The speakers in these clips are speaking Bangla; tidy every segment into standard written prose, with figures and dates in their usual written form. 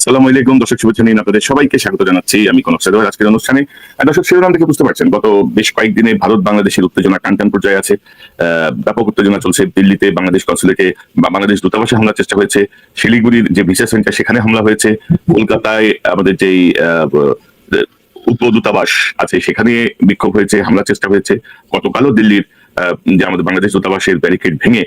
আসসালামু আলাইকুম দর্শক, শুভেচ্ছা নিন আপনাদের সবাইকে স্বাগত জানাচ্ছি আমি কনক সাদওয়ার আজকের অনুষ্ঠানে। দর্শক, শিরোনাম থেকে বুঝতে পারছেন গত বেশ কয়েকদিনে ভারত বাংলাদেশের উত্তেজনা টানটান পর্যায়ে আছে। ব্যাপক উত্তেজনা চলছে। দিল্লিতে বাংলাদেশ কনসুলেটে বা বাংলাদেশ দূতাবাসে হামলার চেষ্টা হয়েছে। শিলিগুড়ির যে ভিসা সেন্টার সেখানে হামলা হয়েছে। কলকাতায় আমাদের যেই উপদূতাবাস আছে সেখানে বিক্ষোভ হয়েছে, হামলার চেষ্টা হয়েছে। গতকালও দিল্লির যে আমাদের বাংলাদেশ দূতাবাসের ব্যারিকেড ভেঙে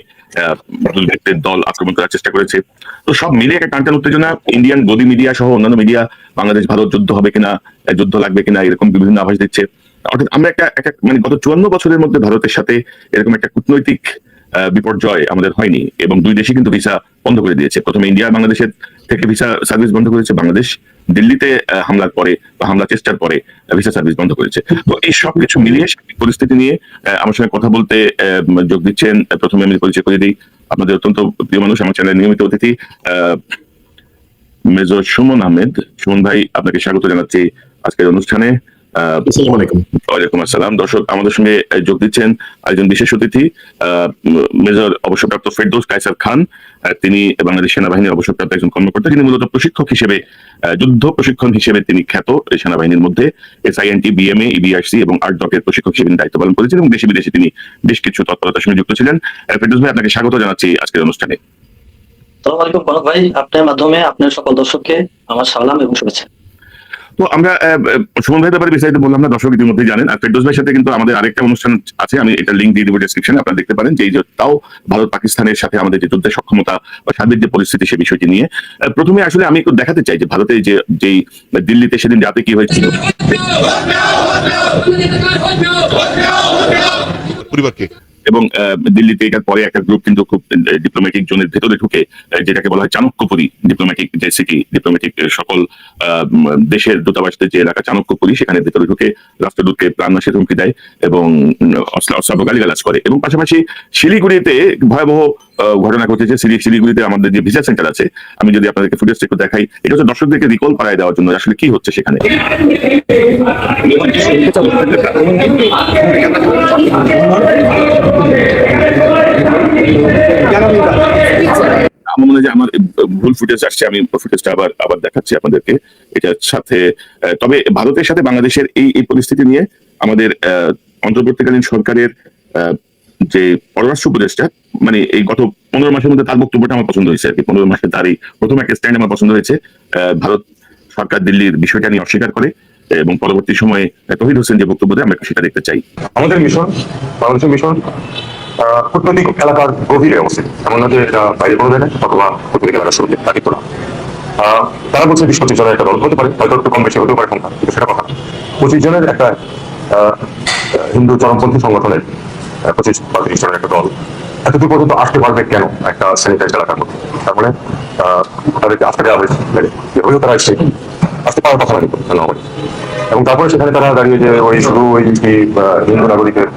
ব্যক্তির দল আক্রমণ করার চেষ্টা করেছে। তো সব মিলে একটা টানটান উত্তেজনা। ইন্ডিয়ান গদি মিডিয়া সহ অন্যান্য মিডিয়া বাংলাদেশ ভারত যুদ্ধ হবে কিনা, যুদ্ধ লাগবে কিনা এরকম বিভিন্ন আভাস দিচ্ছে। অর্থাৎ আমরা একটা মানে গত 54 বছরের মধ্যে ভারতের সাথে এরকম একটা কূটনৈতিক বিপর্যয় আমাদের হয়নি, এবং দুই দেশই কিন্তু ভিসা বন্ধ করে দিয়েছে। প্রথমে ইন্ডিয়া বাংলাদেশের থেকে ভিসা সার্ভিস বন্ধ করেছে, বাংলাদেশ দিল্লিতে হামলার পরে বা হামলা চেষ্টার পরে ভিসা সার্ভিস বন্ধ করেছে। তো এই সব কিছু মিলিয়ে পরিস্থিতি নিয়ে আমার সঙ্গে কথা বলতে যোগ দিচ্ছেন। প্রথমে আমি পরিচয় করে দিই, আপনাদের অত্যন্ত প্রিয় মানুষ, আমার চ্যানেলের নিয়মিত অতিথি মেজর সুমন আহমেদ। সুমন ভাই, আপনাকে স্বাগত জানাচ্ছি আজকের অনুষ্ঠানে। ওয়ালাইকুম আসসালাম। দর্শক, আমাদের সঙ্গে যোগ দিচ্ছেন একজন বিশেষ অতিথি, মেজর অবসরপ্রাপ্ত ফেরদৌস কায়সার খান। তিনি বাংলাদেশ সেনাবাহিনীর অবসরপ্রাপ্ত একজন কর্মকর্তা। তিনি মূলত প্রশিক্ষক হিসেবে, যুদ্ধ প্রশিক্ষণ হিসেবে তিনি খ্যাত। সেনাবাহিনীর মধ্যে SINT, BMA, EBRC এবং আর্টডকের প্রশিক্ষক হিসেবে দায়িত্ব পালন করেছেন এবং দেশে বিদেশে তিনি বেশ কিছু তৎপরতার সঙ্গে যুক্ত ছিলেন। ফেরদৌস ভাই, আপনাকে স্বাগত জানাচ্ছি আজকের অনুষ্ঠানে। আসসালামু আলাইকুম কনক ভাই, আপনার মাধ্যমে আপনার সকল দর্শককে আমার সালাম এবং শুভেচ্ছা। তো আমরা সুমন ভাইয়ের ব্যাপারে বিস্তারিত বললাম না, দর্শক ইতিমধ্যেই জানেন। আর ফেরদৌস ভাইয়ের সাথে কিন্তু আমাদের আরেকটা অনুষ্ঠান আছে, আমি এটা লিঙ্ক দিয়ে দেবো ডেসক্রিপশনে, আপনারা দেখতে পারেন। যে তাও ভারত পাকিস্তানের সাথে আমাদের যে যুদ্ধের সক্ষমতা বা সার্বিক যে পরিস্থিতি সে বিষয়টি নিয়ে। প্রথমে আসলে আমি একটু দেখাতে চাই যে ভারতে যেই দিল্লিতে সেদিন রাতে কি হয়েছিল পরিবারকে, এবং দিল্লিতে এটার পরে একটা গ্রুপ কিন্তু খুব ডিপ্লোম্যাটিক জোনের ভেতরে ঢুকে, যেটাকে বলা হয় চাণক্যপুরী ডিপ্লোম্যাটিক যে সিটি, ডিপ্লোম্যাটিক সকল দেশের দূতাবাসদের যে এলাকা চাণক্যপুরী, সেখানে ভেতরে ঢুকে রাষ্ট্রদূতকে প্রাণনাশের হুমকি দেয় এবং অশ্রাব্য গালিগালাজ করে। এবং পাশাপাশি শিলিগুড়িতে ভয়াবহ ঘটনা ঘটেছে। শিলিগুড়িতে আমাদের যে ভিসা সেন্টার আছে, আমি যদি আপনাদেরকে ফুটেজটা একটু দেখাই, এটা হচ্ছে দর্শকদেরকে রিকল করায় দেওয়ার জন্য আসলে কি হচ্ছে সেখানে। আমার মনে হয় যে আমার ভুল ফুটেজ আসছে, আমি ফুটেজটা আবার দেখাচ্ছি আপনাদেরকে এটার সাথে। তবে ভারতের সাথে বাংলাদেশের এই পরিস্থিতি নিয়ে আমাদের অন্তর্বর্তীকালীন সরকারের যে পররাষ্ট্র উপদেষ্টা, মানে এই গত 15 মাসের মধ্যে তার বক্তব্যটা আমার পছন্দ হয়েছে আর কি। 15 মাসে তারই প্রথম একটা স্ট্যান্ড আমার পছন্দ হয়েছে। ভারত সরকার দিল্লির বিষয়টা নিয়ে অস্বীকার করে এবং পরবর্তী সময়ে তৌহিদ হোসেন যে বক্তব্য দেয়, আমরা সেটা দেখতে চাই। আমাদের মিশন, বাংলাদেশের মিশন কূটনৈতিক এলাকার গভীরে অবস্থিত, এমন না যে এটা বাইরে কোনো দেয় অথবা কূটনৈতিক এলাকার শুরুতে, তা কিন্তু না। তারা বলছে 20-25 জনের একটা দল হতে পারে, হয়তো একটু কম বেশি হতেও পারে সংখ্যা, কিন্তু সেটা কথা 25 জনের একটা হিন্দু চরমপন্থী সংগঠনের 25 বা 30 জনের একটা দল এতদূর পর্যন্ত আসতে পারবে কেন একটা স্যানিটাইজ এলাকার মধ্যে? তার মানে তাদেরকে আসতে দেওয়া হয়েছে, হলেও তারা আসতে পারার কথা না কিন্তু ধন্যবাদ। এবং তারপরে সেখানে তারা দাঁড়িয়ে যে শুধু ওই হিন্দু নাগরিকের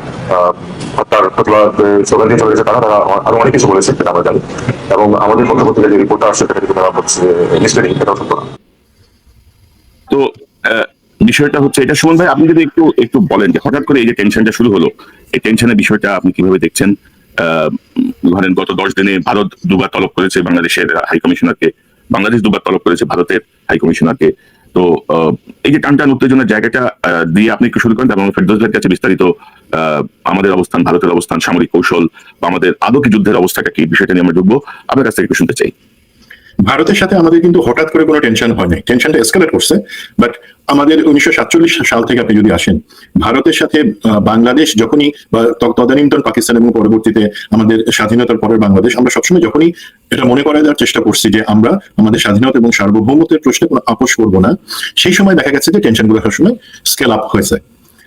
হত্যার প্রতিবাদ স্লোগান দিয়ে চলে গেছে, তারা আরো অনেক কিছু বলেছে, সেটা আমরা জানি। এবং আমাদের পত্রপত্রিকা যে রিপোর্টটা আসছে সেটা কিন্তু তারা হচ্ছে মিসলিডিং, এটাও সত্য না। তো বিষয়টা হচ্ছে এটা। সুমন ভাই, আপনি যদি একটু বলেন যে হঠাৎ করে এই যে টেনশনটা শুরু হলো, এই টেনশনের বিষয়টা আপনি কিভাবে দেখছেন? ধরেন গত 10 দিনে ভারত দুবার তলব করেছে বাংলাদেশের হাই কমিশনারকে, বাংলাদেশ দুবার তলব করেছে ভারতের হাই কমিশনারকে। তো এই যে টানটান উত্তেজনার জায়গাটা দিয়ে আপনি একটু শুরু করেন, এবং ফেরদৌস ভাইয়ের কাছে বিস্তারিত আমাদের অবস্থান, ভারতের অবস্থান, সামরিক কৌশল বা আমাদের আদৌ কি যুদ্ধের অবস্থাটা কি, বিষয়টা নিয়ে আমরা ঢুকবো। আপনার কাছ থেকে একটু শুনতে চাই। ভারতের সাথে আমাদের কিন্তু হঠাৎ করে কোনো টেনশন হয় নাই, টেনশনটা এসকালেট করছে। বাট আমাদের 1947 সাল থেকে আপনি যদি আসেন, ভারতের সাথে বাংলাদেশ যখনই তদানীন্তন পাকিস্তান এবং পরবর্তীতে আমাদের স্বাধীনতার পরের বাংলাদেশ, আমরা সবসময় যখনই এটা মনে করায় দেওয়ার চেষ্টা করছি যে আমরা আমাদের স্বাধীনতা এবং সার্বভৌমত্বের প্রশ্নে কোনো আপোষ করবো না, সেই সময় দেখা গেছে যে টেনশনগুলো সবসময় স্কেল আপ হয়েছে।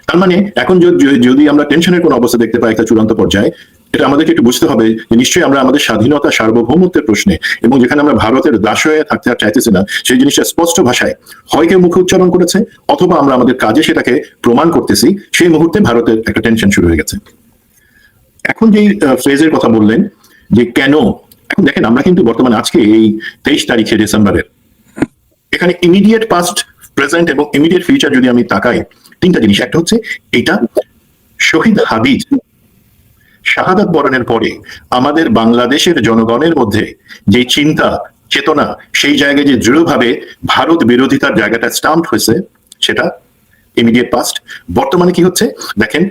তার মানে এখন যদি আমরা টেনশনের কোনো অবস্থা দেখতে পাই একটা চূড়ান্ত পর্যায়ে, এটা আমাদেরকে একটু বুঝতে হবে যে নিশ্চয়ই আমরা আমাদের স্বাধীনতা সার্বভৌমত্বের প্রশ্নে, এবং যেখানে আমরা ভারতের দাস হয়ে থাকতে আর চাইতেছি না, সেই জিনিসটা স্পষ্ট ভাষায় হয় কেউ মুখে উচ্চারণ করেছে অথবা আমরা আমাদের কাজে সেটাকে প্রমাণ করতেছি, সেই মুহূর্তে ভারতের একটা টেনশন শুরু হয়ে গেছে। এখন যেই ফ্রেজের কথা বললেন যে কেন, এখন দেখেন আমরা কিন্তু বর্তমানে আজকে এই 23 তারিখে ডিসেম্বরের, এখানে ইমিডিয়েট পাস্ট, প্রেজেন্ট এবং ইমিডিয়েট ফিউচার যদি আমি তাকাই, তিনটা জিনিস। একটা হচ্ছে এটা শহীদ হাদিজ শাহাদাত বরণের পরে আমাদের বাংলাদেশের জনগণের মধ্যে যে চিন্তা চেতনা, সেই জায়গায় যে দৃঢ়ভাবে ভারত বিরোধিতার জায়গাটা স্টাম্প হয়েছে, সেটা ইমিডিয়েট পাস্ট। বর্তমানে কি হচ্ছে দেখেন,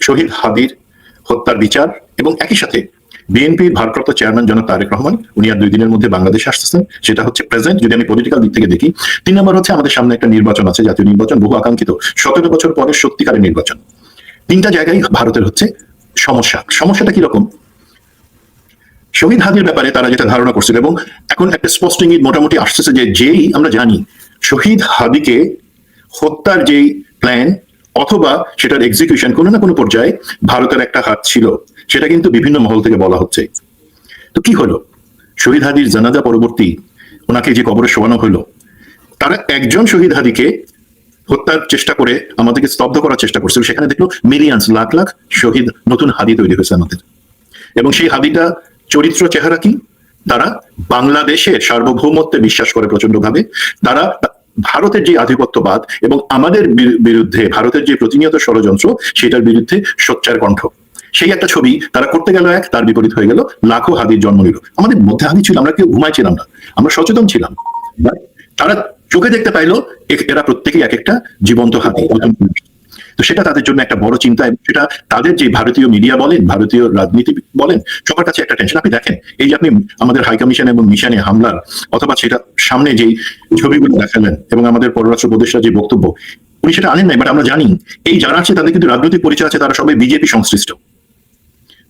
শহীদ হাদির হত্যার বিচার এবং একই সাথে বিএনপির ভারপ্রাপ্ত চেয়ারম্যান জনাব তারেক রহমান, উনি আর 2 দিনের মধ্যে বাংলাদেশে আসতেছেন, সেটা হচ্ছে প্রেজেন্ট। যদি আমি পলিটিক্যাল দিক থেকে দেখি, 3 নম্বর হচ্ছে আমাদের সামনে একটা নির্বাচন আছে, জাতীয় নির্বাচন, বহু আকাঙ্ক্ষিত 17 বছর পরে সত্যিকারের নির্বাচন। 3টা জায়গায় ভারতের হচ্ছে সমস্যাটা কিরকম? শহীদ হাদির ব্যাপারে তারা যেটা ধারণা করছিল, এবং এখন একটা স্পষ্ট ইঙ্গিত মোটামুটি আসতেছে যে যেই আমরা জানি শহীদ হাদিকে হত্যার যেই প্ল্যান অথবা সেটার এক্সিকিউশন কোনো না কোনো পর্যায়ে ভারতের একটা হাত ছিল, সেটা কিন্তু বিভিন্ন মহল থেকে বলা হচ্ছে। তো কি হলো, শহীদ হাদির জানাজা পরবর্তী ওনাকে যে কবরে শোয়ানো হলো, তারা একজন শহীদ হাদিকে হত্যার চেষ্টা করে আমাদেরকে স্তব্ধ করার চেষ্টা করছিল, সেখানে দেখলো মিলিয়ন্স, লাখ লাখ শহীদ নতুন হাদি তৈরি হয়েছে আমাদের। এবং সেই হাদিটা চরিত্র চেহারা কি? তারা বাংলাদেশের সার্বভৌমত্বে বিশ্বাস করে প্রচন্ডভাবে। তারা ভারতের যে আধিপত্যবাদ এবং আমাদের বিরুদ্ধে ভারতের যে প্রতিনিয়ত ষড়যন্ত্র, সেটার বিরুদ্ধে সোচ্চার কণ্ঠ। সেই একটা ছবি তারা করতে গেল এক, তার বিপরীত হয়ে গেল, লাখো হাদির জন্ম নিল। আমাদের মধ্যে হাদি ছিল, আমরা কেউ ঘুমাইছিলাম না, আমরা সচেতন ছিলাম। তারা চোখে দেখতে পাইলো এরা প্রত্যেকেই এক একটা জীবন্ত হাদি। তো সেটা তাদের জন্য একটা বড় চিন্তা, এবং সেটা তাদের যে ভারতীয় মিডিয়া বলেন, ভারতীয় রাজনীতি বলেন, সবার কাছে একটা টেনশন। আপনি দেখেন, এই যে আপনি আমাদের হাই কমিশন এবং মিশনে হামলার অথবা সেটা সামনে যেই ছবিগুলো দেখালেন এবং আমাদের পররাষ্ট্র উপদেষ্টা যে বক্তব্য, উনি সেটা আনেন নাই, বাট আমরা জানি এই যারা আছে তাদের কিন্তু রাজনৈতিক পরিচয় আছে, তারা সবাই বিজেপি সংশ্লিষ্ট।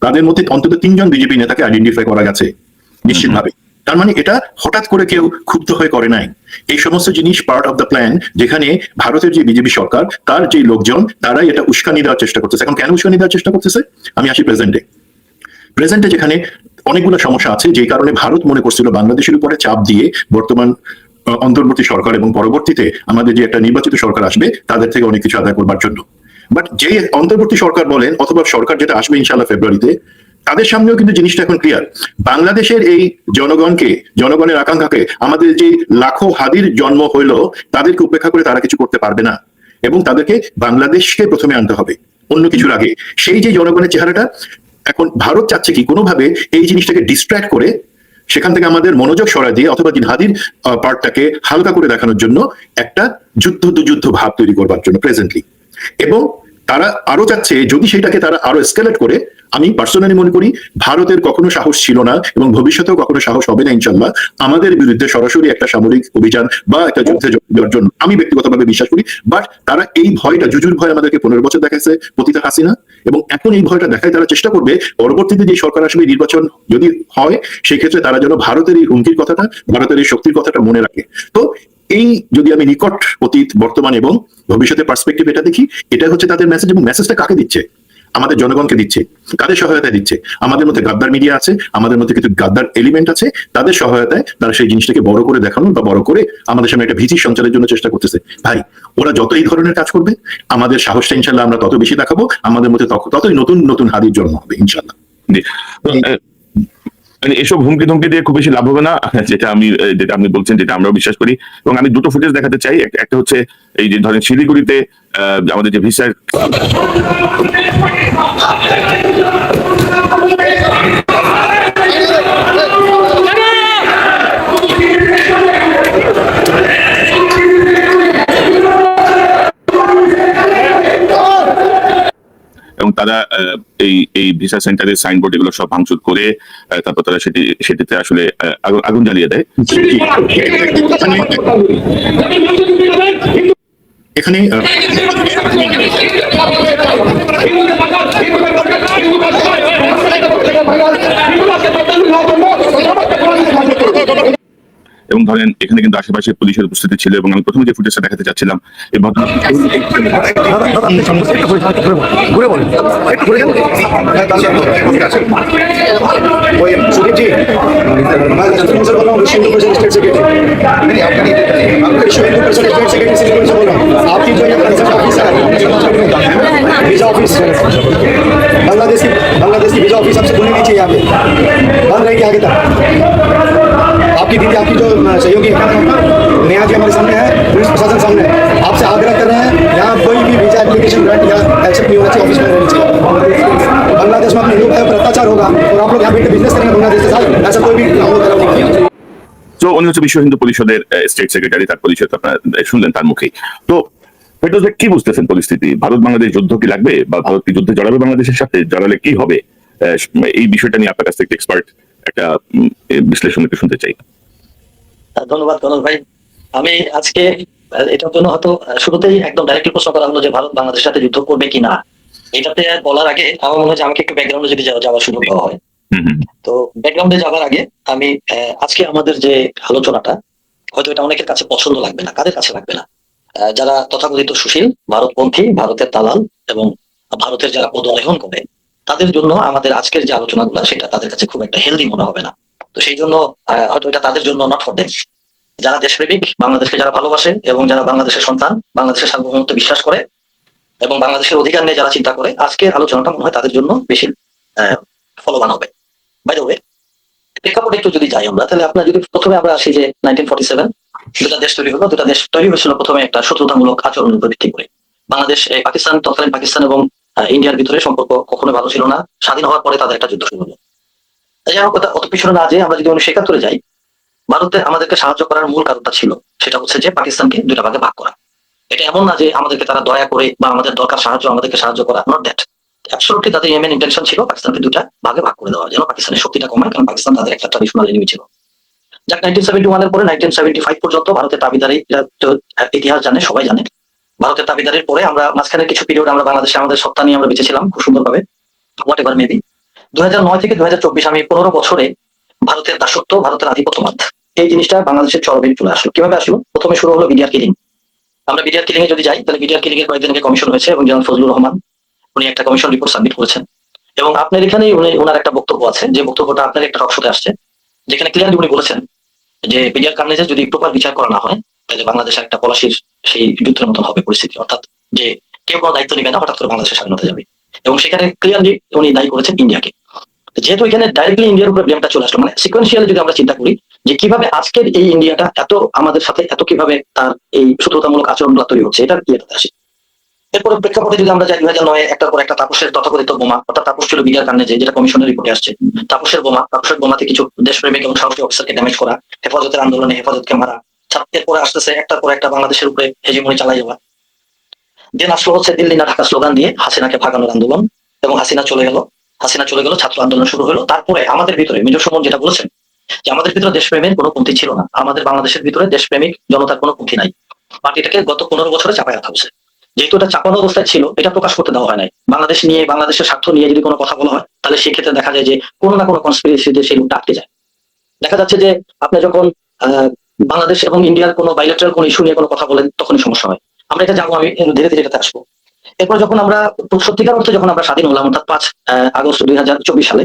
তাদের মধ্যে অন্তত 3 জন বিজেপি নেতাকে আইডেন্টিফাই করা গেছে নিশ্চিতভাবে। তার মানে এটা হঠাৎ করে কেউ ক্ষুব্ধ হয়ে করে নাই, এই সমস্ত জিনিস পার্ট অফ দ্য প্ল্যান, যেখানে ভারতের যে বিজেপি সরকার, তার যে লোকজন, তারাই এটা উস্কানি দেওয়ার চেষ্টা করতেছে। এখন কেন উস্কানি দেওয়ার চেষ্টা করতেছে? আমি আসি প্রেজেন্টে যেখানে অনেকগুলো সমস্যা আছে, যে কারণে ভারত মনে করছিল বাংলাদেশের উপরে চাপ দিয়ে বর্তমান অন্তর্বর্তী সরকার এবং পরবর্তীতে আমাদের যে একটা নির্বাচিত সরকার আসবে, তাদের থেকে অনেক কিছু আদায় করবার জন্য। বাট যে অন্তর্বর্তী সরকার বলেন অথবা সরকার যেটা আসবে ইনশাআল্লাহ ফেব্রুয়ারিতে, তাদের সামনেও কিন্তু জিনিসটা এখন ক্লিয়ার। বাংলাদেশের এই জনগণের আকাঙ্ক্ষাকে, আমাদের যে লাখো হাদির জন্ম হইলো, তাদেরকে উপেক্ষা করে তারা কিছু করতে পারবে না, এবং তাদেরকে বাংলাদেশকে প্রথমে আনতে হবে অন্য কিছুর আগে। সেই যে জনগণের চেহারাটা, এখন ভারত চাচ্ছে কি কোনোভাবে এই জিনিসটাকে ডিস্ট্র্যাক্ট করে সেখান থেকে আমাদের মনোযোগ সরায় দিয়ে অথবা হাদির পার্টটাকে হালকা করে দেখানোর জন্য একটা যুদ্ধ ভাব তৈরি করবার জন্য প্রেজেন্টলি। এবং তারা আরো চাচ্ছে যদি সেটাকে তারা আরো এসকেলেট করে, আমি পার্সোনালি মনে করি ভারতের কখনো সাহস ছিল না এবং ভবিষ্যতেও কখনো সাহস হবে না ইনশাল্লাহ আমাদের বিরুদ্ধে সরাসরি একটা সামরিক অভিযান বা একটা যুদ্ধে যাওয়ার জন্য, আমি ব্যক্তিগতভাবে বিশ্বাস করি। বাট তারা এই ভয়টা, জুজুর ভয় আমাদেরকে 15 বছর দেখাইছে পতিতা হাসিনা, এবং এখন এই ভয়টা দেখায় তারা চেষ্টা করবে পরবর্তীতে যে সরকার আসবে, নির্বাচন যদি হয়, সেই ক্ষেত্রে তারা যেন ভারতের এই হুমকির কথাটা, ভারতের এই শক্তির কথাটা মনে রাখে। তো এই যদি আমি নিকট অতীত, বর্তমান এবং ভবিষ্যতের পার্সপেক্টিভ এটা দেখি, এটা হচ্ছে তাদের মেসেজ। এবং মেসেজটা কাকে দিচ্ছে? আমাদের জনগণকে দিচ্ছে। কাদের সহায়তায় দিচ্ছে? আমাদের মধ্যে গাদ্দার মিডিয়া আছে, আমাদের মধ্যে কিছু গাদ্দার এলিমেন্ট আছে, তাদের সহায়তায় তারা সেই জিনিসটাকে বড় করে দেখানো বা বড় করে আমাদের সামনে একটা ভীতি সঞ্চারের জন্য চেষ্টা করতেছে। ভাই, ওরা যত এই ধরনের কাজ করবে, আমাদের সাহসটা ইনশাল্লাহ আমরা তত বেশি দেখাবো, আমাদের মধ্যে ততই নতুন নতুন হাদির জন্ম হবে ইনশাল্লাহ। এসব হুমকি ধমকি দিয়ে খুব বেশি লাভ হবে না, যেটা আপনি বলছেন, যেটা আমরাও বিশ্বাস করি। এবং আমি দুটো ফুটেজ দেখাতে চাই। একটা হচ্ছে এই যে ধরেন শিলিগুড়িতে আমাদের যে ভিসার এবং তারা এই ভিসা সেন্টারের সাইনবোর্ড এগুলো সব ভাঙচুর করে তারপর তারা সেটিতে আসলে আগুন জ্বালিয়ে দেয়। এখানে এবং ধরেন এখানে কিন্তু আশেপাশে পুলিশের উপস্থিতি ছিল, এবং আমি প্রথমে যে ফুটেজটা দেখাতে চাচ্ছিলাম এই बांग्लादेश की वीजा ऑफिस आपसे खुलनी नहीं चाहिए यहाँ पे, बंद रहेगी आगे तक। आपकी दीदी, आपकी जो सहयोगी नेहा जी हमारे सामने है, पुलिस प्रशासन सामने है, आपसे आग्रह कर रहे हैं यहाँ कोई भी वीजा एप्लीकेशन ग्रांट या एक्सेप्ट नहीं होना चाहिए, ऑफिस में रहनी चाहिए। बांग्लादेश में अपने हिंदू भाइयों पर अत्याचार होगा और आप लोग यहाँ बैठ के बिजनेस करेंगे बांग्लादेश के साथ, ऐसा कोई भी हम लोग नहीं किया। তো উনি হচ্ছে বিশ্ব হিন্দু পরিষদের স্টেট সেক্রেটারি, তার পরিচয় তো আপনারা শুনলেন তার মুখেই। তো ফেরদৌস ভাই কি বুঝতেছেন পরিস্থিতি? ভারত বাংলাদেশ যুদ্ধ কি লাগবে, বা ভারত কি যুদ্ধে জড়াবে বাংলাদেশের সাথে? জড়ালে কি হবে? এই বিষয়টা নিয়ে আপনার কাছ থেকে এক্সপার্ট একটা বিশ্লেষণ একটু শুনতে চাই। ধন্যবাদ কনক ভাই। আমি আজকে এটার জন্য হয়তো শুরুতেই একদম ডাইরেক্টলি প্রশ্ন করা হলো যে ভারত বাংলাদেশের সাথে যুদ্ধ করবে কিনা, এটাতে বলার আগে আমার মনে হয় যে আমাকে একটু ব্যাকগ্রাউন্ডে যদি যাওয়ার সুযোগ দেওয়া হয়। তো ব্যাকগ্রাউন্ডে যাওয়ার আগে আমি আজকে আমাদের যে আলোচনাটা, হয়তো এটা অনেকের কাছে পছন্দ লাগবে না। কাদের কাছে লাগবে না? যারা তথাকথিত সুশীল, ভারতপন্থী, ভারতের দালাল এবং ভারতের যারা পদলেহন করে, তাদের জন্য আমাদের আজকের যে আলোচনাগুলো সেটা তাদের কাছে খুব একটা হেলদি মনে হবে না। তো সেই জন্য হয়তো এটা তাদের জন্য নট ফর দেম। যারা দেশপ্রেমিক, বাংলাদেশকে যারা ভালোবাসে এবং যারা বাংলাদেশের সন্তান, বাংলাদেশের সার্বভৌমত্বে বিশ্বাস করে এবং বাংলাদেশের অধিকার নিয়ে যারা চিন্তা করে, আজকের আলোচনাটা মনে হয় তাদের জন্য বেশি ফলবান হবে। বাই দ্য ওয়ে, প্রেক্ষাপটে একটু যদি যাই আমরা, তাহলে আপনার যদি প্রথমে আমরা আসি যে 1947 দুটা দেশ তৈরি হলো। দুটা দেশ তৈরি হয়েছিল প্রথমে একটা শত্রুতামূলক আচরণের উপর ভিত্তি করে। বাংলাদেশ, পাকিস্তান, তৎকালীন পাকিস্তান এবং ইন্ডিয়ার ভিতরে সম্পর্ক কখনো ভালো ছিল না। স্বাধীন হওয়ার পরে তাদের একটা যুদ্ধ শুরু হলো। যাই হোক, অত পিছনে না যে আমরা যদি 1971 যাই, ভারতে আমাদেরকে সাহায্য করার মূল কারণটা ছিল সেটা হচ্ছে যে পাকিস্তানকে দুটা ভাগে ভাগ করা। এটা এমন না যে আমাদেরকে তারা দয়া করে বা আমাদের দরকার সাহায্য আমাদেরকে সাহায্য করা, নট দ্যাট। অ্যাবসলিউটলি তাদের মেইন ইন্টেনশন ছিল পাকিস্তানকে দুটা ভাগে ভাগ করে দেওয়া, যেন পাকিস্তানের শক্তিটা কমায়, কারণ পাকিস্তান তাদের একটা ট্র্যাডিশনাল এনিমি ছিল। যাক, 1971 এর পরে 1975 পর্যন্ত ভারতের দাবিদারি, ইতিহাস জানে, সবাই জানে। ভারতের দাবিদারির পরে আমরা মাঝখানে কিছু পিরিয়ড আমরা বাংলাদেশে আমাদের সত্তা নিয়ে আমরা বেঁচেছিলাম খুব সুন্দরভাবে, হোয়াট এভার মেবি। 2009 থেকে 2024 আমি 15 বছরে ভারতের দাসত্ব, ভারতের আধিপত্যবাদ, এই জিনিসটা বাংলাদেশের চরমে চলে আসলো। কিভাবে আসলো? প্রথমে শুরু হলো বিডিআর কিলিং। আমরা বিডিআর কিলিং এ যদি যাই, তাহলে বিডিআর কিলিং এর কয়েকদিন আগে কমিশন হয়েছে এবং জনাব ফজলুর রহমান উনি একটা কমিশন রিপোর্ট সাবমিট করেছেন। এবং আপনার এখানেই ওনার একটা বক্তব্য আছে, যে বক্তব্যটা আপনার একটা টক শোতে আসছে, যেখানে ক্লিয়ারলি উনি বলেছেন যে বিডিআর কার্নেজের যদি প্রপার বিচার করা না হয়, তাহলে বাংলাদেশের একটা পলাশির সেই যুদ্ধের মতন হবে পরিস্থিতি, অর্থাৎ যে কেউ কোনো দায়িত্ব নিবে না, হঠাৎ করে বাংলাদেশের স্বাধীনতা যাবে। এবং সেখানে ক্লিয়ারলি উনি দায়ী করেছেন ইন্ডিয়াকে। যেহেতু এখানে ডাইরেক্টলি ইন্ডিয়ার উপরে ব্লেমটা চলে আসলো, মানে সিকোয়েন্সিয়ালি যদি আমরা চিন্তা করি যে কিভাবে আজকের এই ইন্ডিয়াটা এত আমাদের সাথে এত কিভাবে তার এই শত্রুতামূলক আচরণগুলো তৈরি হচ্ছে, এটার কি আসে। এরপরে প্রেক্ষাপটে যদি আমরা যাই 2009 একটার পর একটা তাপসের তথাকথিত বোমা, অর্থাৎ তাপস ছিল বিডিআর কার্নেজে, যেটা কমিশনের রিপোর্টে আসছে, তাপসের বোমাতে কিছু দেশপ্রেমিক এবং সাহসী অফিসারকে ড্যামেজ করা, হেফাজতের আন্দোলনে হেফাজতকে মারা, এরপরে আসতেছে একটার পর একটা বাংলাদেশের উপরে হেজিমনি চালাই যাওয়া। দেন আসলো হচ্ছে দিল্লি না ঢাকা স্লোগান দিয়ে হাসিনাকে ভাগানোর আন্দোলন, এবং হাসিনা চলে গেল, ছাত্র আন্দোলন শুরু হলো। তারপরে আমাদের ভিতরে মেজর সুমন যেটা বলেছেন যে আমাদের ভিতরে দেশপ্রেমের কোনো পন্থী ছিল না, আমাদের বাংলাদেশের ভিতরে দেশপ্রেমিক জনতার কোনো পন্থী নাই। পার্টিটাকে গত 15 বছরে চাপায় রাখা হয়েছে। যেহেতু এটা চাপানো অবস্থায় ছিল, এটা প্রকাশ করতে দেওয়া হয় নাই। বাংলাদেশ নিয়ে, বাংলাদেশের স্বার্থ নিয়ে যদি কোনো কথা বলা হয়, তাহলে সেক্ষেত্রে দেখা যায় যে কোনো না কোনো কনস্পিরেসিতে সেই লোকটা আটকে যায়। দেখা যাচ্ছে যে আপনি যখন বাংলাদেশ এবং ইন্ডিয়ার কোনো বাইলেটারাল কোনো ইস্যু নিয়ে কোনো কথা বলেন, তখনই সমস্যা হয়। আমরা এটা যাবো, আমি ধীরে ধীরে এটাতে আসবো। এরপর যখন আমরা সত্যিকার অর্থে যখন আমরা স্বাধীন হলাম, অর্থাৎ 5 আগস্ট 2024 সালে,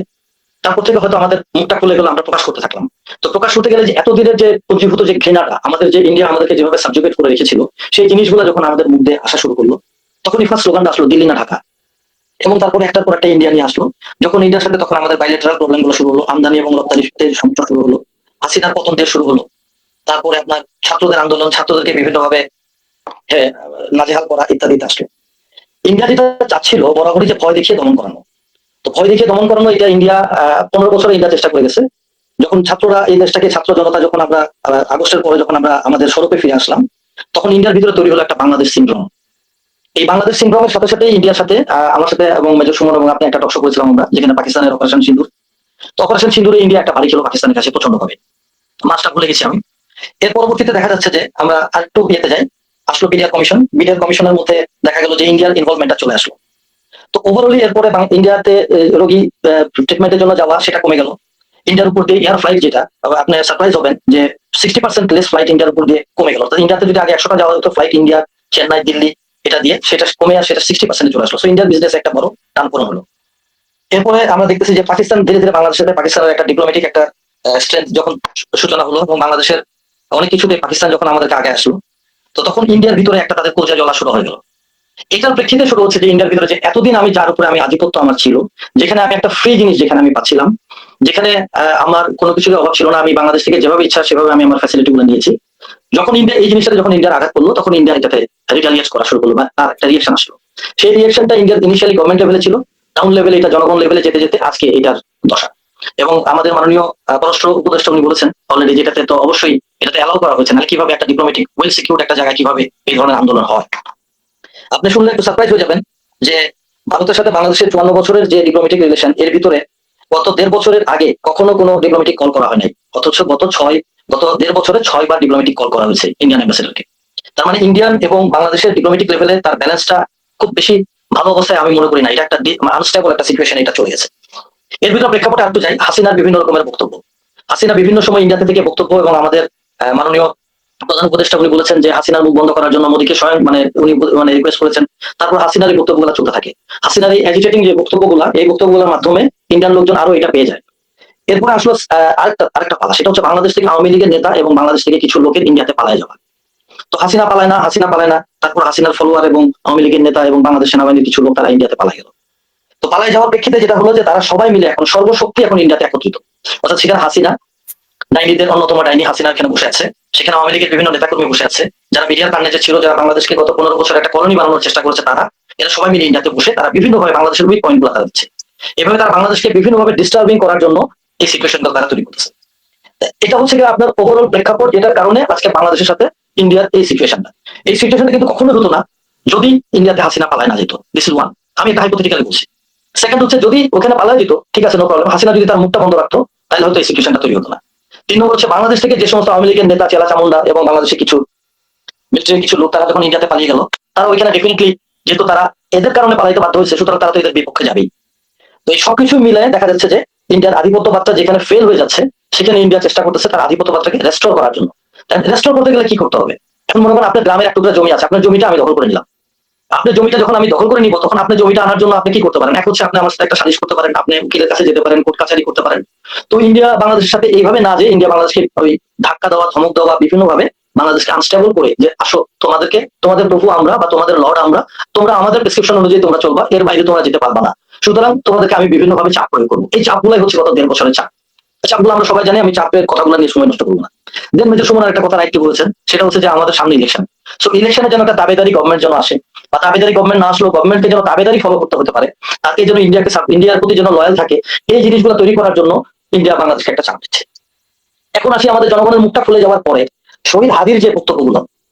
তারপর থেকে হয়তো আমাদের মুখটা খুলে গেল, আমরা প্রকাশ করতে থাকলাম। তো প্রকাশ করতে গেলে যে এতদিনের যে পুঞ্জীভূত যে ঘৃণাটা, আমাদের যে ইন্ডিয়া আমাদেরকে যেভাবে সাবজুগেট করে রেখেছিল, সেই জিনিসগুলো যখন আমাদের মধ্যে আসা শুরু করলো, তখনই ফার্স্ট স্লোগানটা আসলো দিল্লি না ঢাকা। এবং তারপরে একটার পর একটা ইন্ডিয়া নিয়ে আসলো। যখন ইন্ডিয়ার সাথে তখন আমাদের বাইলেটারাল প্রবলেম গুলো শুরু হলো, আমদানি এবং রপ্তানিতে সমস্যা শুরু হলো, হাসিনার পতন দিয়ে শুরু হলো। তারপরে আপনার ছাত্রদের আন্দোলন, ছাত্রদেরকে বিভিন্নভাবে নাজেহাল করা ইত্যাদিতে আসলো। ইন্ডিয়া যেটা চাচ্ছিল বরাবরই যে ভয় দেখিয়ে দমন করানো, তো ভয় দেখিয়ে দমন করানো এটা ইন্ডিয়া 15 বছরে ইন্ডিয়া চেষ্টা করে গেছে। যখন ছাত্ররা এই দেশটাকে, ছাত্র জনতা যখন আমরা আগস্টের পরে যখন আমরা আমাদের স্বরূপে ফিরে আসলাম, তখন ইন্ডিয়ার ভিতরে তৈরি হলো একটা বাংলাদেশ সিনড্রোম। এই বাংলাদেশ সিনড্রোমের সাথে সাথে ইন্ডিয়ার সাথে আমার সাথে এবং মেজর সুমন এবং আপনি একটা টকশো করেছিলাম আমরা, যেখানে পাকিস্তানের অপারেশন সিন্দুর। তো অপারেশন সিন্দুরে ইন্ডিয়া একটা বাড়ি ছিল পাকিস্তানের কাছে প্রচন্ড ভাবে, মাছটা ভুলে গেছি আমি। এর পরবর্তীতে দেখা যাচ্ছে যে আমরা আরেকটু ইয়েতে যাই, আসলো বিডিআর কমিশনের মধ্যে দেখা গেল যে ইন্ডিয়ার ইনভলভমেন্টটা চলে আসলো। তো ওভারঅলি এরপরে ইন্ডিয়াতে রোগী ট্রিটমেন্টের জন্য যাওয়া সেটা কমে গেল। ইন্ডিয়ার উপর দিয়ে এয়ার ফ্লাইট, যেটা আপনি সারপ্রাইজ হবেন যে 60% লেস ফ্লাইট ইন্ডিয়ার উপর দিয়ে কমে গেল। ইন্ডিয়াতে যদি আগে 100টা যাওয়া হতো ফ্লাইট, ইন্ডিয়া, চেন্নাই, দিল্লি, এটা দিয়ে সেটা কমে আর সেটা 60% চলে আসলো। সো ইন্ডিয়ার বিজনেস একটা বড় টান পূরণ হলো। এরপরে আমরা দেখতেছি যে পাকিস্তান ধীরে ধীরে বাংলাদেশের সাথে, পাকিস্তানের একটা ডিপ্লোম্যাটিক একটা স্ট্রেংথ যখন সূচনা হলো এবং বাংলাদেশের অনেক কিছুতে পাকিস্তান যখন আমাদেরকে আগে আসলো, তো তখন ইন্ডিয়ার ভিতরে একটা তাদের কোজা জ্বলা শুরু হয়ে গেল। এটার প্রেক্ষিতে শুরু হচ্ছে যে ইন্ডিয়ার ভিতরে যে এতদিন আমি যার উপরে আমি আধিপত্য আমার ছিল, যেখানে আমি একটা ফ্রি জিনিস যেখানে আমি পাচ্ছিলাম, যেখানে আমার কোনো কিছুর অভাব ছিল না, আমি বাংলাদেশ থেকে যেভাবে ইচ্ছা সেভাবে আমি আমার ফ্যাসিলিটি গুলো নিয়েছি। যখন ইন্ডিয়া এই জিনিসটা যখন ইন্ডিয়ার আঘাত করলো, তখন ইন্ডিয়া এটাতে রিটালিয়েট করা শুরু করলো বা তার একটা রিয়েকশন আসলো। সেই রিয়েকশনটা ইন্ডিয়ার ইনিশিয়ালি গভর্নমেন্ট লেভেলে ছিল, টাউন লেভেলে এটা জনগণ লেভেলে যেতে যেতে আজকে এটার দশা। এবং আমাদের মাননীয় পররাষ্ট্র উপদেষ্টা উনি বলেছেন অলরেডি, যেটাতে তো অবশ্যই এটাতে অ্যালাউ করা হয়েছে, নাহলে কিভাবে একটা ডিপ্লোমেটিক ওয়েল সিকিউরড একটা জায়গায় কিভাবে এই ধরনের আন্দোলন হয়। আপনি শুনলে একটু সারপ্রাইজ হয়ে যাবেন যে ভারতের সাথে বাংলাদেশের 54 বছরের যে ডিপ্লোমেটিক রিলেশন, এর ভিতরে গত 1.5 বছরের আগে কখনো কোনো ডিপ্লোমেটিক কল করা হয় নাই, অথচ গত 1.5 বছরে 6 বার ডিপ্লোমেটিক কল করা হয়েছে ইন্ডিয়ান অ্যাম্বাসেডরকে। তার মানে ইন্ডিয়ান এবং বাংলাদেশের ডিপ্লোমেটিক লেভেলে তার ব্যালেন্সটা খুব বেশি ভালো অবস্থায় আমি মনে করি না। এটা একটা আনস্টেবল একটা সিচুয়েশন এটা চলে গেছে। এর ভিতরে প্রেক্ষাপটে আরেকটু যাই, হাসিনার বিভিন্ন রকমের বক্তব্য। হাসিনা বিভিন্ন সময় ইন্ডিয়াতে থেকে বক্তব্য, এবং আমাদের মাননীয় প্রধান উপদেষ্টা উনি বলেছেন যে হাসিনার মুখ বন্ধ করার জন্য মোদীকে স্বয়ং উনি রিকোয়েস্ট করেছেন। তারপর হাসিনার এই বক্তব্যগুলো চলতে থাকে। হাসিনার এই অ্যাজিটেটিং যে বক্তব্যগুলা, এই বক্তব্যগুলোর মাধ্যমে ইন্ডিয়ান লোকজন আরো এটা পেয়ে যায়। এরপরে আসলো আরেকটা পালা, সেটা হচ্ছে বাংলাদেশ থেকে আওয়ামী লীগের নেতা এবং বাংলাদেশ থেকে কিছু লোকের ইন্ডিয়াতে পালায় যাওয়া। তো হাসিনা পালায় না, তারপর হাসিনার ফলোয়ার এবং আওয়ামী লীগের নেতা এবং বাংলাদেশ সেনাবাহিনীর কিছু লোক তারা ইন্ডিয়াতে পালায় গেল। তো পালায় যাওয়ার প্রেক্ষিতে যেটা হলো যে তারা সবাই মিলে এখন সর্বশক্তি এখন ইন্ডিয়াতে একত্রিত। অর্থাৎ সেখানে হাসিনা ডাইনিদের অন্যতম ডাইনি হাসিনা এখানে বসে আছে, সেখানে আওয়ামী লীগের বিভিন্ন নেতাকর্মী বসে আছে, যারা মিডিয়ার কার্নেজে ছিল, যারা বাংলাদেশকে গত 15 বছর একটা কলোনি বানানোর চেষ্টা করেছে, তারা এরা সবাই মিলে ইন্ডিয়াতে বসে তারা বিভিন্নভাবে বাংলাদেশের উইক পয়েন্ট গুলো তারা দিচ্ছে। এভাবে তারা বাংলাদেশকে বিভিন্নভাবে ডিস্টার্বিং করার জন্য এই সিচুয়েশন তারা তৈরি করতেছে। এটা হচ্ছে আপনার ওভারঅল প্রেক্ষাপট, যেটার কারণে আজকে বাংলাদেশের সাথে ইন্ডিয়ার এই সিচুয়েশনটা কিন্তু কখনো হতো না যদি ইন্ডিয়াতে হাসিনা পালায় না যেত। দিস ইজ ওয়ান, আমি এটা হাইপোথেটিক্যালি বলছি। সেকেন্ড হচ্ছে যদি ওখানে পালায় যেত, ঠিক আছে, নো প্রবলেম, হাসিনা যদি তার মুখটা বন্ধ রাখতো তাহলে হয়তো এই সিচুয়েশনটা তৈরি হতো না। 3 নম্বর হচ্ছে বাংলাদেশ থেকে যে সমস্ত আওয়ামী লীগের নেতা চেলা চামুন্ডা এবং বাংলাদেশের কিছু মিলিটারি কিছু লোক তারা যখন ইন্ডিয়াতে পালিয়ে গেল, তারা ওইখানে ডেফিনেটলি যেহেতু তারা এদের কারণে পালাইতে বাধ্য হয়েছে, সুতরাং তারা তো এদের বিপক্ষে যাবেই। তো এই সবকিছু মিলে দেখা যাচ্ছে যে ইন্ডিয়ার আধিপত্যবাদটা যেখানে ফেল হয়ে যাচ্ছে, সেখানে ইন্ডিয়া চেষ্টা করতেছে তার আধিপত্যবাদটাকে রেস্টোর করার জন্য। রেস্টোর করতে গেলে কি করতে হবে? এখন মনে করেন আপনার গ্রামের এক টুকরা জমি আছে, আপনার জমিটা আমি দখল করে নিলাম। আপনার জমিটা যখন আমি দখল করে নিব, তখন আপনার জমিটা আনার জন্য আপনি কি করতে পারেন? এক হচ্ছে আপনি আমার সাথে একটা সালিশ করতে পারেন, আপনি উকিলের কাছে যেতে পারেন, কোর্ট কাছারি করতে পারেন। তো ইন্ডিয়া বাংলাদেশের সাথে এইভাবে না, যে ইন্ডিয়া বাংলাদেশকে ওই ধাক্কা দেওয়া, ধমক দেওয়া, বিভিন্ন ভাবে বাংলাদেশকে আনস্টেবল করে যে আসো তোমাদের প্রভু আমরা বা তোমাদের লর্ড আমরা, তোমরা আমাদের প্রেসক্রিপশন অনুযায়ী তোমরা চলবা, এর বাইরে তোমরা যেতে পারবা না, সুতরাং তোমাদেরকে আমি বিভিন্ন ভাবে চাপ প্রয়োগ করবো। এই চাপগুলাই হচ্ছে গত 1.5 বছরের চাপ। চাপগুলো আমরা সবাই জানি, আমি চাপের কথাগুলো নিয়ে সময় নষ্ট করবো না। দেন মেজর সুমন একটা কথা রাইটলি বলেছেন, সেটা হচ্ছে যে আমাদের সামনে ইলেকশন। সো ইলেকশনে যেন একটা দাবেদারি গভর্নমেন্ট যেন আসে, বা দাবেদারি গভর্নমেন্ট না আসলেও গভর্নমেন্টকে যেন দাবেদারি ফলো করতে হতে পারে, তাকে যেন ইন্ডিয়ার প্রতি যেন লয়াল থাকে, এই জিনিসগুলো তৈরি করার জন্য ইন্ডিয়া বাংলাদেশকে একটা চাপ দিচ্ছে। এখন আসি আমাদের জনগণের মুখটা খুলে যাওয়ার পরে শহীদ হাদির যে বক্তব্যগুলো,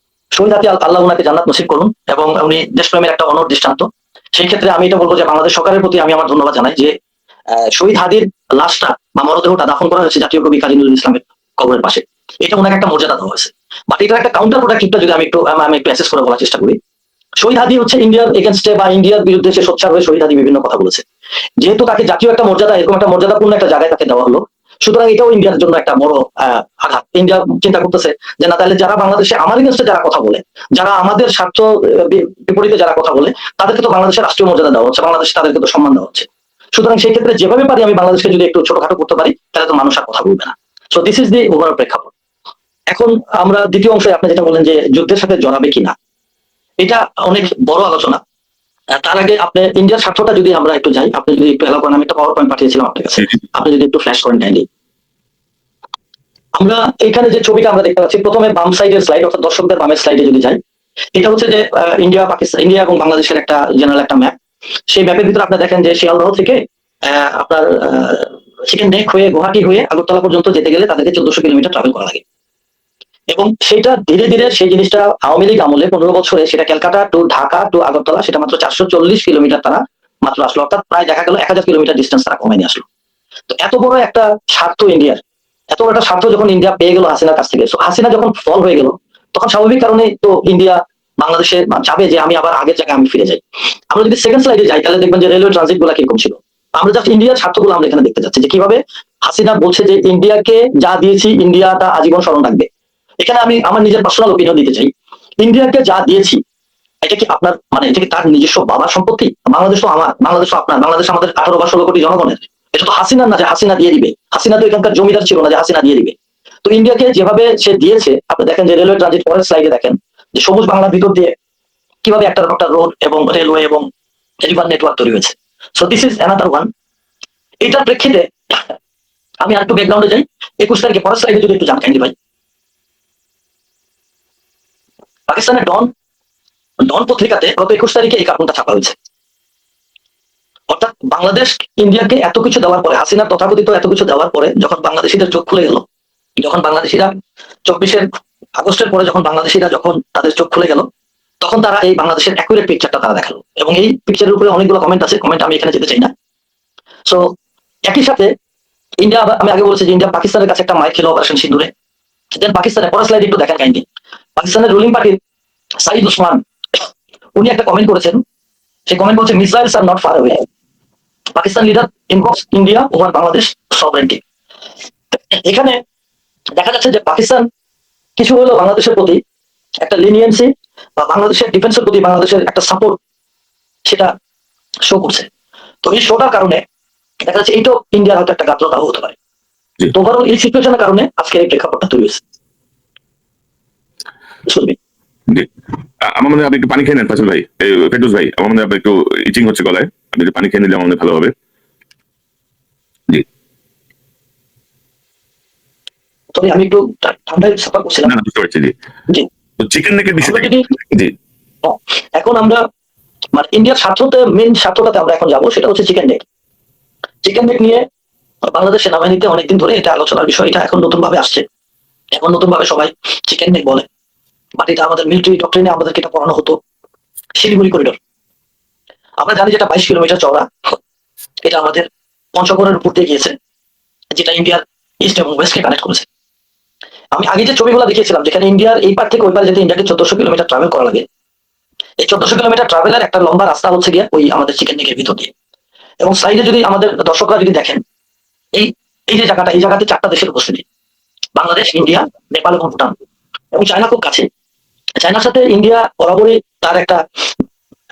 শহীদ হাদি আল্লাহ উনাকে জান্নাত নসিব করুন, এবং উনি দেশপ্রেমের একটা অনড় দৃষ্টান্ত। সেই ক্ষেত্রে আমি এটা বলবো যে বাংলাদেশ সরকারের প্রতি আমি আমার ধন্যবাদ জানাই যে শহীদ হাদির লাশটা বা মরদেহটা দাফন করা হয়েছে জাতীয় কবি কাজী নজরুল ইসলামের কবরের পাশে। এটা ওনাকে একটা মর্যাদা দেওয়া হয়েছে। বাট এটার একটা কাউন্টার প্রোডাক্টিভটা যদি আমি একটু অ্যাসেস করে বলার চেষ্টা করি, শহীদ হাদি হচ্ছে ইন্ডিয়ার এগেনস্টে বা ইন্ডিয়ার বিরুদ্ধে সে সোচ্চার হয়ে শহীদ হাদি বিভিন্ন কথা বলেছে। যেহেতু তাকে জাতীয় একটা মর্যাদা, এরকম একটা মর্যাদাপূর্ণ একটা জায়গায় তাকে দেওয়া হলো, সুতরাং এটাও ইন্ডিয়ার জন্য একটা বড় আঘাত। ইন্ডিয়া চিন্তা করতেছে যে না, তাহলে যারা বাংলাদেশে আমার এগেনস্টে যারা কথা বলে, যারা আমাদের স্বার্থ বিপরীতে যারা কথা বলে, তাদেরকে তো বাংলাদেশের রাষ্ট্রীয় মর্যাদা দেওয়া হচ্ছে, বাংলাদেশে তাদেরকে তো সম্মান দেওয়া হচ্ছে। সুতরাং সেই ক্ষেত্রে যেভাবে পারি আমি বাংলাদেশকে যদি একটু ছোটখাটো করতে পারি, তাহলে তো মানুষ আর কথা বলবে না। So this is the overall প্রেক্ষাপট। এখন আমরা দ্বিতীয় অংশে আপনি যেটা বলেন যে যুদ্ধের সাথে জড়াবে কিনা, এটা অনেক বড় আলোচনা। তার আগে আপনি ইন্ডিয়ার স্বার্থটা যদি আমরা একটু যাই, আপনি যদি একটু এলাকা করেন, আমি একটা পাওয়ার পয়েন্ট পাঠিয়েছিলাম আপনার কাছে, আপনি যদি একটু ফ্ল্যাশ করেন কাইন্ডলি। আমরা এখানে যে ছবিটা আমরা দেখতে পাচ্ছি, প্রথমে বাম সাইডের স্লাইড, অর্থাৎ দর্শকদের বামের স্লাইডে যদি যাই, এটা হচ্ছে যে ইন্ডিয়া এবং বাংলাদেশের একটা জেনারেল একটা ম্যাপ। সেই ম্যাপের ভিতরে আপনি দেখেন যে শিয়ালদহ থেকে আপনার চিকেন নেক হয়ে গুয়াহাটি হয়ে আগরতলা পর্যন্ত যেতে গেলে তাদেরকে 1400 কিলোমিটার ট্রাভেল করা লাগে। এবং সেটা ধীরে ধীরে সেই জিনিসটা আওয়ামী লীগ আমলে 15 বছরে সেটা ক্যালকাটা টু ঢাকা টু আগরতলা সেটা মাত্র 440 কিলোমিটার তারা মাত্র আসলো, অর্থাৎ প্রায় দেখা গেল 1000 কিলোমিটার ডিস্টেন্স তারা কমে নিয়ে আসলো। তো এত বড় একটা স্বার্থ ইন্ডিয়ার, এত বড় একটা স্বার্থ যখন ইন্ডিয়া পেয়ে গেল হাসিনার কাছ থেকে, হাসিনা যখন ফল হয়ে গেল, তখন স্বাভাবিক কারণে তো ইন্ডিয়া বাংলাদেশে চাবে যে আমি আবার আগের জায়গায় আমি ফিরে যাই। আমরা যদি সেকেন্ড স্লাইডে যাই, তাহলে দেখবেন যে রেলওয়ে ট্রানজিট গুলা কিরকম ছিল। আমরা জাস্ট ইন্ডিয়ার স্বার্থগুলো আমরা এখানে দেখতে যাচ্ছি যে কিভাবে হাসিনা বলছে যে ইন্ডিয়াকে যা দিয়েছি ইন্ডিয়াটা আজীবন স্মরণ রাখবে। এখানে আমি আমার নিজের পার্সোনাল ওপিনিয়ন দিতে চাই, ইন্ডিয়াকে যা দিয়েছি এটা কি আপনার মানে এটা কি তার নিজস্ব বাবার সম্পত্তি? বাংলাদেশ তো আমার, বাংলাদেশ তো আপনার, বাংলাদেশ আমাদের 18 বা 16 কোটি জনগণের। এটা তো হাসিনার না যে হাসিনা দিয়ে দিবে, হাসিনা তো এখানকার জমিদার ছিল না যে হাসিনা দিয়ে দিবে। তো ইন্ডিয়াকে যেভাবে সে দিয়েছে, আপনি দেখেন যে রেলওয়ে ট্রানজিট পরের স্লাইডে দেখেন যে সবুজ বাংলার ভিতর দিয়ে কিভাবে একটা রোড এবং রেলওয়ে এবং রিভার নেটওয়ার্ক তৈরি হয়েছে। So this is another one. এটার প্রেক্ষিতে আমি আরেকটু ব্যাকগ্রাউন্ডে যাই। 21 তারিখে পরের স্লাইডে যদি একটু জান কাইন্ডলি ভাই, পাকিস্তানের ডন ডন পত্রিকাতে গত 21 তারিখে এই কার্টুনটা ছাপা হয়েছে। অর্থাৎ বাংলাদেশ ইন্ডিয়াকে এত কিছু দেওয়ার পরে, হাসিনার তথাকথিত এত কিছু দেওয়ার পরে যখন বাংলাদেশিদের চোখ খুলে গেল, যখন বাংলাদেশিরা 24 আগস্টের পরে যখন বাংলাদেশিরা যখন তাদের চোখ খুলে গেল, তখন তারা এই বাংলাদেশের অ্যাকুরেট পিকচারটা তারা দেখালো। এবং এই পিকচারের উপরে অনেকগুলো কমেন্ট আছে, কমেন্ট আমি এখানে যেতে চাই না। সো একই সাথে ইন্ডিয়া, আমি আগে বলেছি যে ইন্ডিয়া পাকিস্তানের কাছে একটা মাইর খেলো অপারেশন সিন্দুরে। দেন পাকিস্তানের পরের স্লাইড একটু দেখেন কাইন্ডলি। পাকিস্তানের রুলিং পার্টির সাইদ ওসমান উনি একটা কমেন্ট করেছেন, সেই কমেন্ট বলছে missiles are not far away, Pakistan leader invokes India over Bangladesh sovereignty. এখানে দেখা যাচ্ছে যে পাকিস্তান কিছু হলেও বাংলাদেশের প্রতি একটা লিনিয়েন্সি বা বাংলাদেশের ডিফেন্সের প্রতি বাংলাদেশের একটা সাপোর্ট সেটা শো করছে। তো এই শোটার কারণে দেখা যাচ্ছে এইটাও ইন্ডিয়ার হয়তো একটা গাত্রদাহ হতে পারে। তো ওভারঅল এই সিচুয়েশনের কারণে আজকের এই প্রেক্ষাপটটা তৈরি হয়েছে। শুনবি জি। আমার মনে হয় আপনি একটু পানি খেয়ে নেন ফাসিল ভাই, ফেরদৌস ভাই, আমার মনে হয় আপনি একটু ইচিং হচ্ছে গলায়, আপনি একটু পানি খেয়ে নিলে আমার মনে হয় ভালো হবে। জি। তবে আমি একটু ঠান্ডায় সাফার করছিলাম। না, বুঝতে পারছি। জি। জি। তো চিকেন নেকের বিষয়টা আমরা কি? যদি জি। এখন আমরা মানে ইন্ডিয়ার স্বার্থতে মেন স্বার্থটাতে আমরা এখন যাবো, সেটা হচ্ছে চিকেন নেক। চিকেন নেক নিয়ে বাংলাদেশ সেনাবাহিনীতে অনেকদিন ধরে এটা আলোচনার বিষয়, এটা এখন নতুন ভাবে আসছে। এখন নতুন ভাবে সবাই চিকেন নেক বলে, বাট এটা আমাদের মিলিটারি ডক্ট্রিনে আমাদেরকে এটা পড়ানো হতো শিলিগুড়ি করিডোর। আমরা জানি যেটা 22 কিলোমিটার চওড়া, এটা আমাদের পঞ্চগড়ের উপর দিয়ে গিয়েছে, যেটা ইন্ডিয়ার ইস্ট এবং ওয়েস্টকে কানেক্ট করেছে। আমি আগে যে ছবিগুলো দেখিয়েছিলাম যেখানে ইন্ডিয়ার এই পার থেকে ওই পার যেতে ইন্ডিয়াকে 1400 কিলোমিটার ট্রাভেল করা লাগে, এই 1400 কিলোমিটার ট্রাভেলের একটা লম্বা রাস্তা হচ্ছে গিয়ে ওই আমাদের চিকেন নেকের ভিতর দিয়ে। এবং সাইডে যদি আমাদের দর্শকরা যদি দেখেন, এই এই যে জায়গাটা, এই জায়গাতে 4টা দেশের উপস্থিতি, বাংলাদেশ, ইন্ডিয়া, নেপাল এবং ভুটান, এবং চায়না খুব কাছে। চায়নার সাথে ইন্ডিয়া বরাবরই তার একটা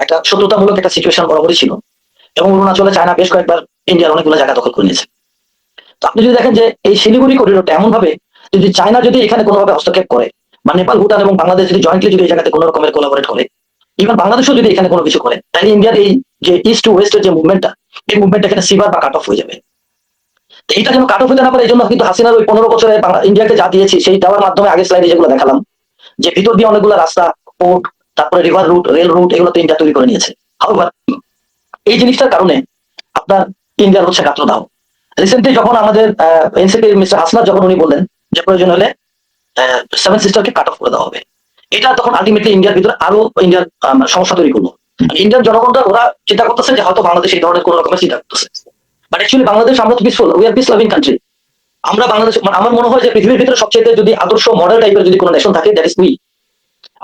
একটা শত্রুতামূলক একটা সিচুয়েশন বরাবরই ছিল, এবং অরুণাচলে চায়না বেশ কয়েকবার ইন্ডিয়ার অনেকগুলো জায়গা দখল করে নিয়েছে। তো আপনি যদি দেখেন যে এই শিলিগুড়ি করিডোরটা এমন ভাবে যদি চায়না যদি এখানে কোনোভাবে হস্তক্ষেপ করে, বা নেপাল, ভুটান এবং বাংলাদেশ যদি জয়েন্টলি যদি এই জায়গাতে কোনো রকমের কোলাবোরেট করে, ইভেন বাংলাদেশও যদি এখানে কোনো কিছু করে, তাহলে ইন্ডিয়ার এই যে ইস্ট টু ওয়েস্টের যে মুভমেন্টটা, এই মুভমেন্ট এখানে সিভার বা কাট অফ হয়ে যাবে। তো এইটা যেন কাট অফ হতে না পারে, এই জন্য কিন্তু হাসিনার ওই 15 বছরে ইন্ডিয়াকে যা দিয়েছি সেই দেওয়ার মাধ্যমে আগে স্লাইডে যেগুলো দেখালাম, যে ভিতর দিয়ে অনেকগুলো রাস্তা, পোর্ট, তারপরে রিভার রুট, রেল রুট, এগুলো তো ইন্ডিয়া তৈরি করে নিয়েছে। হাউএভার এই জিনিসটার কারণে আপনার ইন্ডিয়ার হচ্ছে গাত্রদাহ। রিসেন্টলি যখন আমাদের এনসিপির মিস্টার হাসনাত যখন উনি বললেন যে প্রয়োজন হলে 7 সিস্টারকে কাট অফ করে দেওয়া হবে, এটা তখন আলটিমেটলি ইন্ডিয়ার ভিতরে আরো ইন্ডিয়ার সমস্যা তৈরি করলো। ইন্ডিয়ান জনগণরা ওরা চিন্তা করতেছে যে হয়তো বাংলাদেশ এই ধরনের কোন রকমের চিন্তা করতেছে, বাট অ্যাকচুয়ালি বাংলাদেশ আমরা তো peaceful, we are peace loving country. আমরা বাংলাদেশ, মানে আমার মনে হয় যে পৃথিবীর ভিতরে সবচেয়ে যদি আদর্শ মডেল টাইপের যদি কোনো নেশন থাকে, দ্যাট ইজ উই।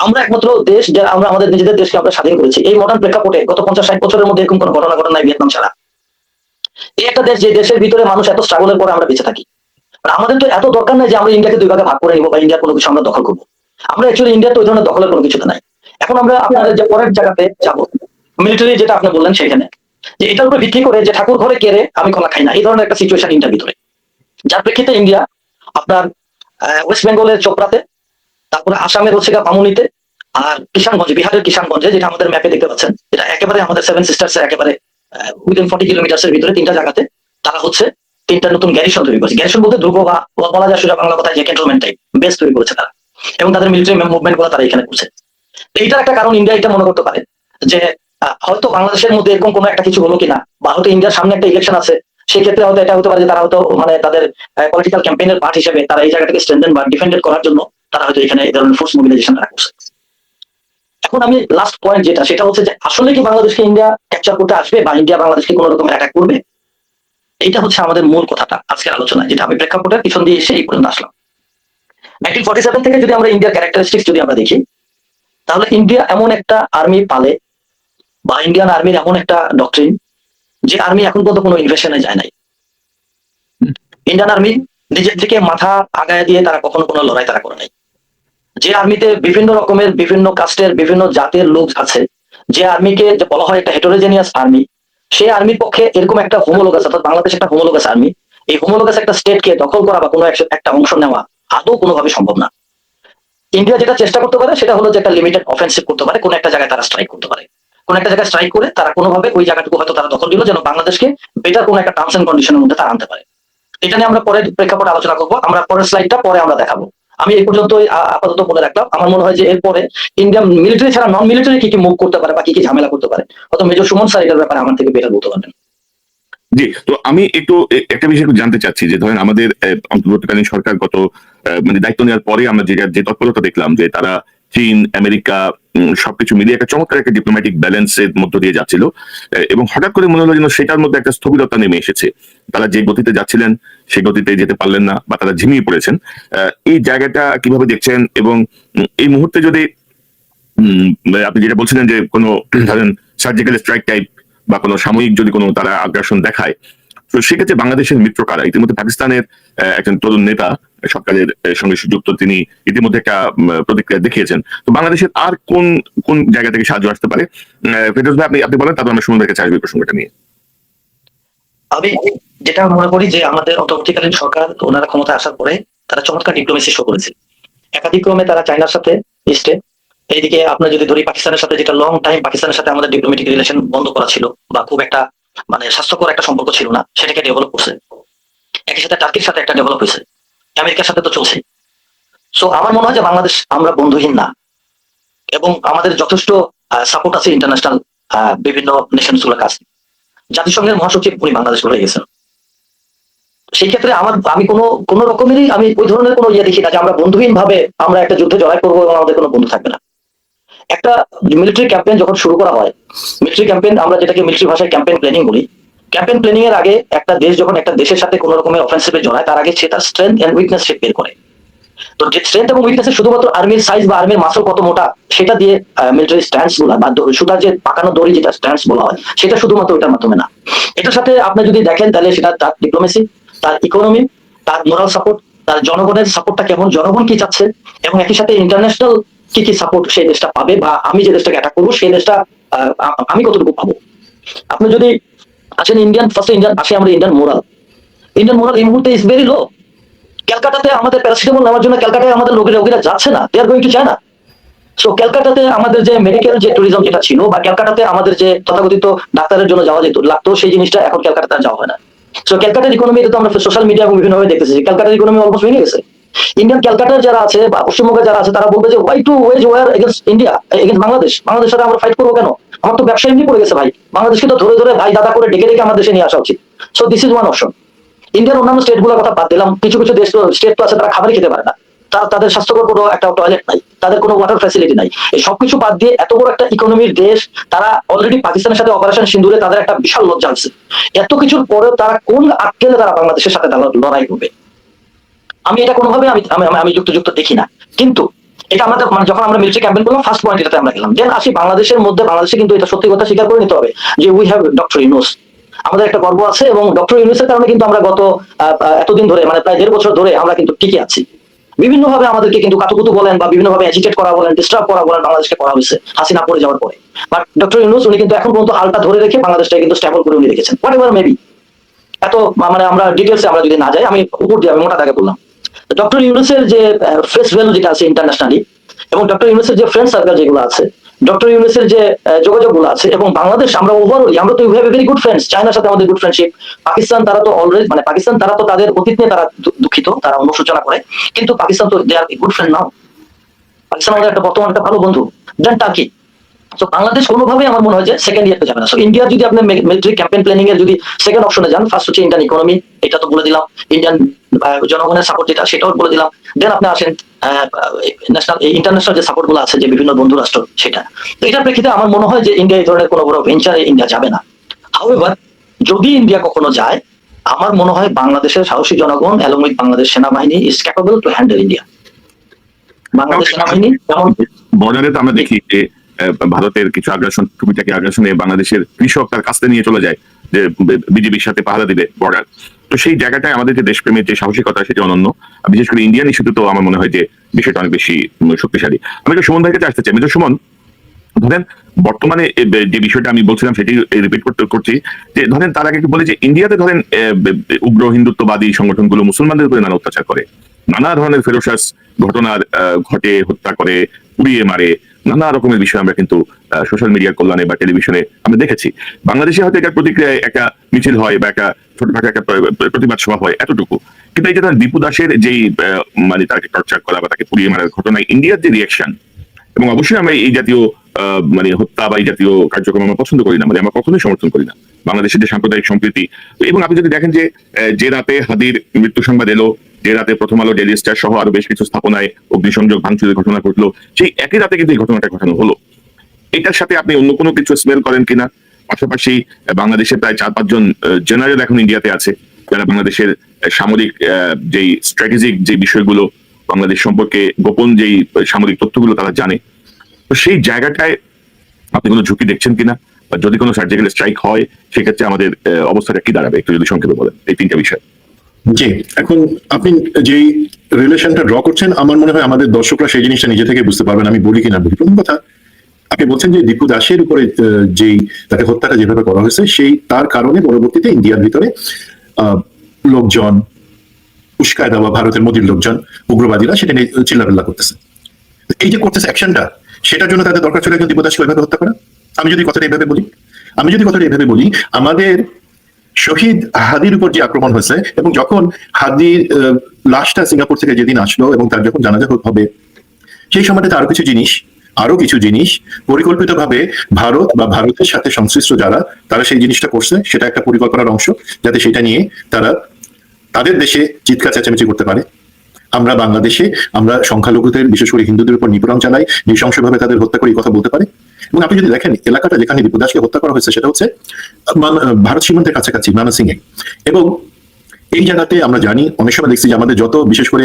আমরা একমাত্র দেশ যে আমরা আমাদের নিজেদের দেশকে আমরা স্বাধীন করেছি। এই মডার্ন প্রেক্ষাপটে গত 50-60 বছরের মধ্যে এরকম কোনো ঘটনা ঘটনা নাই ভিয়েতনাম ছাড়া। এই একটা দেশ যে দেশের ভিতরে মানুষ এত স্ট্রাগলের পরে আমরা বেঁচে থাকি। আমাদের তো এত দরকার নাই যে আমরা ইন্ডিয়াকে 2 ভাগে ভাগ করে নিবো বা ইন্ডিয়ার কোনো কিছু আমরা দখল করবো। আমরা অ্যাকচুয়ালি ইন্ডিয়ার তো ওই ধরনের দখলের কোনো কিছুতে নাই। এখন আমরা আপনাদের যে পরের জায়গাতে যাবো, মিলিটারি যেটা আপনি বললেন সেখানে, যে এটার উপরে ভিত্তি করে যে ঠাকুর ঘরে কেড়ে আমি কলা খাই না, এই ধরনের একটা সিচুয়েশন ইন্ডিয়ার ভিতরে, যার প্রেক্ষিতে ইন্ডিয়া আপনার ওয়েস্ট বেঙ্গলের চোপড়াতে, তারপরে আসামের হচ্ছে বামুনিতে, আর কিষানগঞ্জে, বিহারের কিষানগঞ্জে, যেটা আমাদের ম্যাপে দেখতে পাচ্ছেন, যেটা একেবারে আমাদের 7 সিস্টার্স এর একেবারে উইদিন 40 কিলোমিটার্স এর ভিতরে 3টা জায়গাতে তারা হচ্ছে 3টা নতুন গ্যারিশন তৈরি করেছে। গ্যারিশন বলতে দুর্গ বা বলা যায় সোজা বাংলা কথায় যে ক্যান্টনমেন্ট টাইপ বেস তৈরি করেছে তারা, এবং তাদের মিলিটারি মুভমেন্ট গুলো তারা এখানে করছে। এইটার একটা কারণ ইন্ডিয়া এটা মনে করতে পারে যে হয়তো বাংলাদেশের মধ্যে এরকম কোনো একটা কিছু হলো কিনা, বা হয়তো ইন্ডিয়ার সামনে একটা ইলেকশন আছে, সেই ক্ষেত্রে হয়তো এটা হতে পারে যে তারা হয়তো মানে তাদের পলিটিক্যাল ক্যাম্পেইনের পার্ট হিসেবে তারা এই জায়গাটাকে স্ট্রেনথেন বা ডিফেন্ডেড করার জন্য তারা হয়তো এখানে এই ধরনের ফোর্স মোবিলাইজেশন তারা করছে। এখন আমি লাস্ট পয়েন্ট যেটা, সেটা হচ্ছে যে আসলে কি বাংলাদেশকে ইন্ডিয়া ক্যাপচার করতে আসবে বা ইন্ডিয়া বাংলাদেশকে কোনো রকমের অ্যাটাক করবে? এইটা হচ্ছে আমাদের মূল কথাটা আজকের আলোচনায়, যেটা আমি প্রেক্ষাপটের পিছন দিয়ে এসে এই পর্যন্ত আসলাম। 1947 থেকে যদি আমরা ইন্ডিয়ার ক্যারেক্টারিস্টিক্স যদি আমরা দেখি, তাহলে ইন্ডিয়া এমন একটা আর্মি পালে, বা ইন্ডিয়ান আর্মির এমন একটা ডক্ট্রিন, যে আর্মি এখন পর্যন্ত কোনো ইনভেশনে যায় নাই। ইন্ডিয়ান আর্মি নিজের থেকে মাথা আগায় দিয়ে তারা কখনো কোনো লড়াই তারা করে নাই। যে আর্মিতে বিভিন্ন রকমের বিভিন্ন কাস্টের বিভিন্ন জাতের লোক আছে, যে আর্মিকে যে বলা হয় একটা হেটেরোজেনিয়াস আর্মি, সেই আর্মির পক্ষে এরকম একটা হোমোলোগাস, অর্থাৎ বাংলাদেশ একটা হোমোলোগাস আর্মি, এই হোমোলোগাস একটা স্টেটকে দখল করা বা কোনো একটা অংশ নেওয়া আদৌ কোনোভাবে সম্ভব না। ইন্ডিয়া যেটা চেষ্টা করতে পারে সেটা হলো যে একটা লিমিটেড অফেন্সিভ করতে পারে, কোনো একটা জায়গায় তারা স্ট্রাইক করতে পারে, কোন একটা জায়গায় স্ট্রাইক করে তারা কোনোভাবে ওই জায়গাটুকু হয়তো তারা দখল দিল, যেন বাংলাদেশকে বেটার কোনো একটা টার্মস এন্ড কন্ডিশনের মধ্যে তারা আনতে পারে। এটা নিয়ে আমরা পরের প্রেক্ষাপটে আলোচনা করবো, আমরা পরের স্লাইডটা পরে আমরা দেখাবো। আমি এই পর্যন্ত আপাতত বলে রাখলাম। আমার মনে হয় যে এরপরে ইন্ডিয়া মিলিটারি ছাড়া নন মিলিটারি কি কি মুভ করতে পারে বা কি কি ঝামেলা করতে পারে, হয়তো মেজর সুমন স্যার এটার ব্যাপারে আমার থেকে বেটার বলতে পারবেন। জি, তো আমি একটু একটা বিষয় একটু জানতে চাচ্ছি যে ধরেন আমাদের অন্তর্বর্তীকালীন সরকার গত মানে দায়িত্ব নেওয়ার পরে আমরা যে তৎপরতা দেখলাম যে তারা চীন, আমেরিকা সবকিছু মিলিয়ে একটা চমৎকার একটা ডিপ্লোম্যাটিক ব্যালেন্সের মধ্য দিয়ে যাচ্ছিল, এবং হঠাৎ করে মনে হলো যেন সেটার মধ্যে একটা স্থবিরতা নেমে এসেছে। তারা যে গতিতে যাচ্ছিলেন সেই গতিতে যেতে পারলেন না বা তারা ঝিমিয়ে পড়েছেন। এই জায়গাটা কিভাবে দেখছেন, এবং এই মুহূর্তে যদি আপনি যেটা বলছিলেন যে কোনো ধরেন সার্জিক্যাল স্ট্রাইক টাইপ বা কোনো সাময়িক যদি কোনো তারা আগ্রাসন দেখায়, তো সেক্ষেত্রে বাংলাদেশের মিত্র কারা? ইতিমধ্যে পাকিস্তানের একজন তরুণ নেতা সরকারের সঙ্গে যুক্ত, তিনি ইতিমধ্যে একটা প্রতিক্রিয়া দেখিয়েছেন। তো বাংলাদেশের আর কোন কোন জায়গা থেকে সাহায্য আসতে পারে? ফেরদৌস ভাই আপনি বলেন, তারপর আমরা সুমন ভাইয়ের কাছে আসবো এই প্রসঙ্গটা নিয়ে। আমি যেটা মনে করি যে আমাদের অন্তর্বর্তীকালীন সরকার ওনারা ক্ষমতা আসার পরে তারা চমৎকার ডিপ্লোমেসি শো করেছে। একাধিক্রমে তারা চায়নার সাথে ইস্টে, এইদিকে আপনার যদি ধরি পাকিস্তানের সাথে, যেটা লং টাইম পাকিস্তানের সাথে আমাদের ডিপ্লোমেটিক রিলেশন বন্ধ করা ছিল বা খুব একটা মানে স্বাস্থ্যকর একটা সম্পর্ক ছিল না, সেটাকে ডেভেলপ করছে। একই সাথে টার্কির সাথে একটা ডেভেলপ হয়েছে, আমেরিকার সাথে তো চলছে। সো আমার মনে হয় যে বাংলাদেশ আমরা বন্ধুহীন না, এবং আমাদের যথেষ্ট সাপোর্ট আছে ইন্টারন্যাশনাল বিভিন্ন নেশনস গুলোর কাছে। জাতিসংঘের মহাসচিব উনি বাংলাদেশ রয়ে গেছেন। সেই ক্ষেত্রে আমি কোনো রকমেরই আমি ওই ধরনের কোনো ইয়ে দেখি না যে আমরা বন্ধুহীন ভাবে আমরা একটা যুদ্ধে জড়াই করবো এবং আমাদের কোনো বন্ধু থাকবে না। একটা মিলিটারি ক্যাম্পেইন যখন শুরু করা হয়, মিলিটারি ক্যাম্পেইন আমরা যেটাকে মিলিটারি ভাষায় ক্যাম্পেইন প্ল্যানিং বলি, ক্যাম্পেইন প্ল্যানিং এর আগে একটা দেশ যখন একটা দেশের সাথে কোনো রকমের অফেন্সিভে জড়ায়, তার আগে সে তার স্ট্রেংথ এন্ড উইকনেস সে বের করে। তো স্ট্রেংথ এবং উইকনেস শুধুমাত্র আর্মির সাইজ বা আর্মির মাসল কত মোটা সেটা দিয়ে মিলিটারি স্ট্যান্ডস গুলা বা সুতার যে পাকানো দড়ি যেটা স্ট্যান্ডস বলা হয়, সেটা শুধুমাত্র ওটার মাধ্যমে না। এটার সাথে আপনি যদি দেখেন তাহলে সেটা তার ডিপ্লোমেসি, তার ইকোনমি, তার মোরাল সাপোর্ট, তার জনগণের সাপোর্টটা কেমন, জনগণ কি চাচ্ছে, এবং একই সাথে ইন্টারন্যাশনাল কি কি সাপোর্ট সেই দেশটা পাবে, বা আমি যে দেশটাকে অ্যাটাক করবো সেই দেশটা আমি কতটুকু পাবো। আপনি যদি আসেন ফার্স্ট ইন্ডিয়ান আসে, আমরা ইন্ডিয়ান মোরাল এই মুহূর্তে ইজ ভেরি লো। ক্যালকাটাতে আমাদের প্যারাসিটামল নেওয়ার জন্য ক্যালকাটায় আমাদের রোগীরা যাচ্ছে না, they are going to China. So ক্যালকাটাতে আমাদের যে মেডিকেল যে ট্যুরিজম যেটা ছিল, বা ক্যালকাটাতে আমাদের যে তথাকথিত ডাক্তারের জন্য যাওয়া যেত লাগতো, সেই জিনিসটা এখন ক্যালকাটাতে যাওয়া হয় না। সো ক্যালকাটার ইকোনমি, এটা তো আমরা সোশ্যাল মিডিয়া এবং বিভিন্নভাবে দেখতেছি, ক্যালকাটার ইকোনমি অলমোস্ট ভেঙে গেছে। ইন্ডিয়ান ক্যালকাটার যারা আছে বা পশ্চিমবঙ্গে যারা আছে, তারা বলবে যে why to wage war against India, against বাংলাদেশের সাথে আমরা ফাইট করবো কেন? আমার তো ব্যবসা এমনি পড়ে গেছে ভাই, বাংলাদেশকে তো ধরে ধরে ভাই দাদা করে ডেকে ডেকে আমার দেশে নিয়ে আসা উচিত। So this is one option. ইন্ডিয়ার অন্যান্য স্টেট গুলোর কথা বাদ দিলাম, কিছু কিছু দেশ স্টেট তো আছে তারা খাবারই খেতে পারে না, তাদের স্বাস্থ্যকর কোনো একটা টয়লেট নাই, তাদের কোনো ওয়াটার ফ্যাসিলিটি নাই। এই সবকিছু বাদ দিয়ে এত বড় একটা ইকোনমির দেশ, তারা অলরেডি পাকিস্তানের সাথে অপারেশন সিন্দুরে তাদের একটা বিশাল লজ্জা আছে। এত কিছুর পরেও তারা কোন আটকেলে তারা বাংলাদেশের সাথে লড়াই করবে? আমি এটা কোনোভাবে আমি যুক্ত দেখি না। কিন্তু এটা আমাদের মানে যখন আমরা মিলিটারি ক্যাম্পেইন করলাম, ফার্স্ট পয়েন্ট এটাতে আমরা গেলাম। দেন আসি বাংলাদেশের মধ্যে, বাংলাদেশে কিন্তু এটা সত্যি কথা স্বীকার করে নিতে হবে যে উই হ্যাভ ডক্টর ইউনূস, আমাদের একটা গর্ব আছে, এবং ডক্টর ইউনূসের কারণে কিন্তু আমরা গত এতদিন ধরে মানে প্রায় 1.5 বছর ধরে আমরা কিন্তু টিকে আছি। বিভিন্নভাবে আমাদেরকে কিন্তু কাতুকুতু বলেন বা বিভিন্নভাবে এজিটেট করা বলেন, ডিস্টার্ব করা বলেন, বাংলাদেশকে করা হয়েছে হাসিনা পড়ে যাওয়ার পরে। বাট ডক্টর ইউনূস উনি কিন্তু এখন পর্যন্ত হালটা ধরে রেখে বাংলাদেশটাকে কিন্তু স্টেবল করে উনি রেখেছেন, হোয়াট এভার মেবি। এত মানে আমরা ডিটেলসে আমরা যদি না যাই, আমি উপর দিয়ে আমি মোটা দাগে বললাম। ডক্টর ইউনূসের যে ফেস ভ্যালু যেটা আছে ইন্টারন্যাশনালি, এবং ডক্টর ইউনূসের যে ফ্রেন্ড সার্কেল যেগুলো আছে, ডক্টর ইউনূসের যে যোগাযোগ গুলো আছে, এবং বাংলাদেশ আমরা ওভারঅল আমরা তো হ্যাভ ভেরি গুড ফ্রেন্ডস। চায়নার সাথে আমাদের গুড ফ্রেন্ডশিপ। পাকিস্তান তারা তো অলরেডি মানে পাকিস্তান তারা তো তাদের অতীত নিয়ে তারা দুঃখিত, তারা অনুশোচনা করে, কিন্তু পাকিস্তান তো দে আর গুড ফ্রেন্ড নাও। পাকিস্তান আমাদের একটা বর্তমান একটা ভালো বন্ধু। দেন টার্কি। তো বাংলাদেশ কোনোভাবেই আমার মনে হয় যে সেকেন্ড ইয়ারতে যাবে না। সো ইন্ডিয়া যদি আপনি মিলিটারি ক্যাম্পেইন প্ল্যানিং এর যদি সেকেন্ড অপশনে যান, ফার্স্ট হচ্ছে ইন্ডিয়ান ইকোনমি, এটা তো বলে দিলাম, ইন্ডিয়ান জনগণের সাপোর্ট যেটা সেটাও বলে দিলাম। দেন আপনি আসেন ইন্টারন্যাশনাল যে সাপোর্ট গুলো আছে, যে বিভিন্ন বন্ধু রাষ্ট্র, সেটা। তো এটার প্রেক্ষিতে আমার মনে হয় যে ইন্ডিয়া এই ধরনের কোনো বড় ভেঞ্চারে ইন্ডিয়া যাবে না। হাউএভার যদি ইন্ডিয়া কখনো যায়, আমার মনে হয় বাংলাদেশের সাহসী জনগণ এবং বাংলাদেশ সেনাবাহিনী is capable to handle India. Bangladesh সেনাবাহিনী যেমন বর্ডারে তো আমরা দেখি যে ভারতের কিছু আগ্রাসন, টুপিটাকে আগ্রাসনে বাংলাদেশের কৃষক তার কাস্তে নিয়ে চলে যায় যে বিজেপির সাথে পাহারা দিবে বর্ডার। তো সেই জায়গাটায় আমাদের যে দেশপ্রেমের যে সাহসিকতা, সেটি অনন্য। বিশেষ করে ইন্ডিয়ান ইস্যুতে তো আমার মনে হয় যে বিষয়টা অনেক বেশি শক্তিশালী। আমি তো সুমন ভাইয়ের কাছে আসতে চাই। মিস্টার সুমন, ধরেন বর্তমানে যে বিষয়টা আমি বলছিলাম সেটি রিপিট করছি, যে ধরেন তার আগে বলে যে ইন্ডিয়াতে ধরেন উগ্র হিন্দুত্ববাদী সংগঠনগুলো মুসলমানদের উপরে নানা অত্যাচার করে, নানা ধরনের ফেরোসাস ঘটনার ঘটে, হত্যা করে, পুড়িয়ে মারে, নানা রকমের বিষয় আমরা কিন্তু সোশ্যাল মিডিয়ার কল্যাণে বা টেলিভিশনে আমরা দেখেছি। বাংলাদেশে হয়তো এটার প্রতিক্রিয়ায় একটা মিছিল হয় বা একটা ছোটখাটো একটা প্রতিবাদ সভা হয়, এতটুকু। কিন্তু এই যে দীপু দাসের যেই মানে তাকে টর্চার করা বা তাকে পুড়িয়ে মারার ঘটনায় ইন্ডিয়ার যে রিয়াকশন, এবং অবশ্যই আমরা এই জাতীয় মানে হত্যা বা এই জাতীয় কার্যক্রম আমরা পছন্দ করি না, মানে আমরা কখনোই সমর্থন করি না। বাংলাদেশের যে সাম্প্রদায়িক সম্প্রীতি, এবং আপনি যদি দেখেন যে রাতে হাদির মৃত্যু সংবাদ এলো, যে রাতে প্রথম আলো, ডেইলি স্টার সহ আরো বেশ কিছু স্থাপনায় অগ্নিসংযোগ ভাঙচুরের ঘটনা ঘটলো, সেই একই রাতে কিন্তু এই ঘটনাটা ঘটানো হলো। এটার সাথে আপনি অন্য কোনো কিছু স্মেল করেন কিনা? পাশাপাশি বাংলাদেশে প্রায় 4-5 জন জেনারেল এখন ইন্ডিয়াতে আছে, যারা বাংলাদেশের সামরিক যেই স্ট্র্যাটেজিক যে বিষয়গুলো, বাংলাদেশ সম্পর্কে গোপন যেই সামরিক তথ্যগুলো তারা জানে। তো সেই জায়গাটায় আপনি কোনো ঝুঁকি দেখছেন কিনা, বা যদি কোনো সার্জিক্যাল স্ট্রাইক হয় সেক্ষেত্রে আমাদের অবস্থাটা কি দাঁড়াবে, একটু যদি সংক্ষেপে বলেন এই 3টা বিষয়। জি, এখন আপনি যেই রিলেশনটা ড্র করছেন, আমার মনে হয় আমাদের দর্শকরা সেই জিনিসটা নিজে থেকে বুঝতে পারবেন আমি বলি কিনা বলি। প্রথম কথা, আপনি বলছেন যে দীপু দাসের উপরে যেই তাকে হত্যাটা যেভাবে করা হয়েছে, সেই তার কারণে পরবর্তীতে ইন্ডিয়ার ভিতরে লোকজন উস্কায় দেওয়া, ভারতের মোদীর লোকজন, উগ্রবাদীরা সেটা নিয়ে চিল্লাপাল্লা করতেছে। এই যে করতেছে অ্যাকশনটা, সেটার জন্য তাদের দরকার ছিল একজন দীপু দাসকে ওইভাবে হত্যা করা। আমি যদি কথাটা এইভাবে বলি, আমাদের শহীদ হাদির উপর যে আক্রমণ হয়েছে, এবং যখন হাদির লাশটা সিঙ্গাপুর থেকে যেদিন আসলো এবং তার যখন জানাজা হবে, সেই সময়টাতে আরো কিছু জিনিস পরিকল্পিতভাবে ভারত বা ভারতের সাথে সংশ্লিষ্ট যারা, তারা সেই জিনিসটা করছে। সেটা একটা পরিকল্পনার অংশ, যাতে সেটা নিয়ে তারা তাদের দেশে চিৎকার চেঁচামেচি করতে পারে। আমরা বাংলাদেশে আমরা সংখ্যালঘুদের, বিশেষ করে হিন্দুদের উপর নিপীড়ন চালাই, নৃশংসভাবে তাদের হত্যা করে কথা বলতে পারে। এবং আপনি যদি দেখেন এলাকাটা যেখানে দীপু দাসকে হত্যা করা হয়েছে, সেটা হচ্ছে ভারত সীমান্তের কাছাকাছি মানসিংহে। এবং এই জায়গাতে আমরা জানি, অনেক সময় দেখছি যে আমাদের যত বিশেষ করে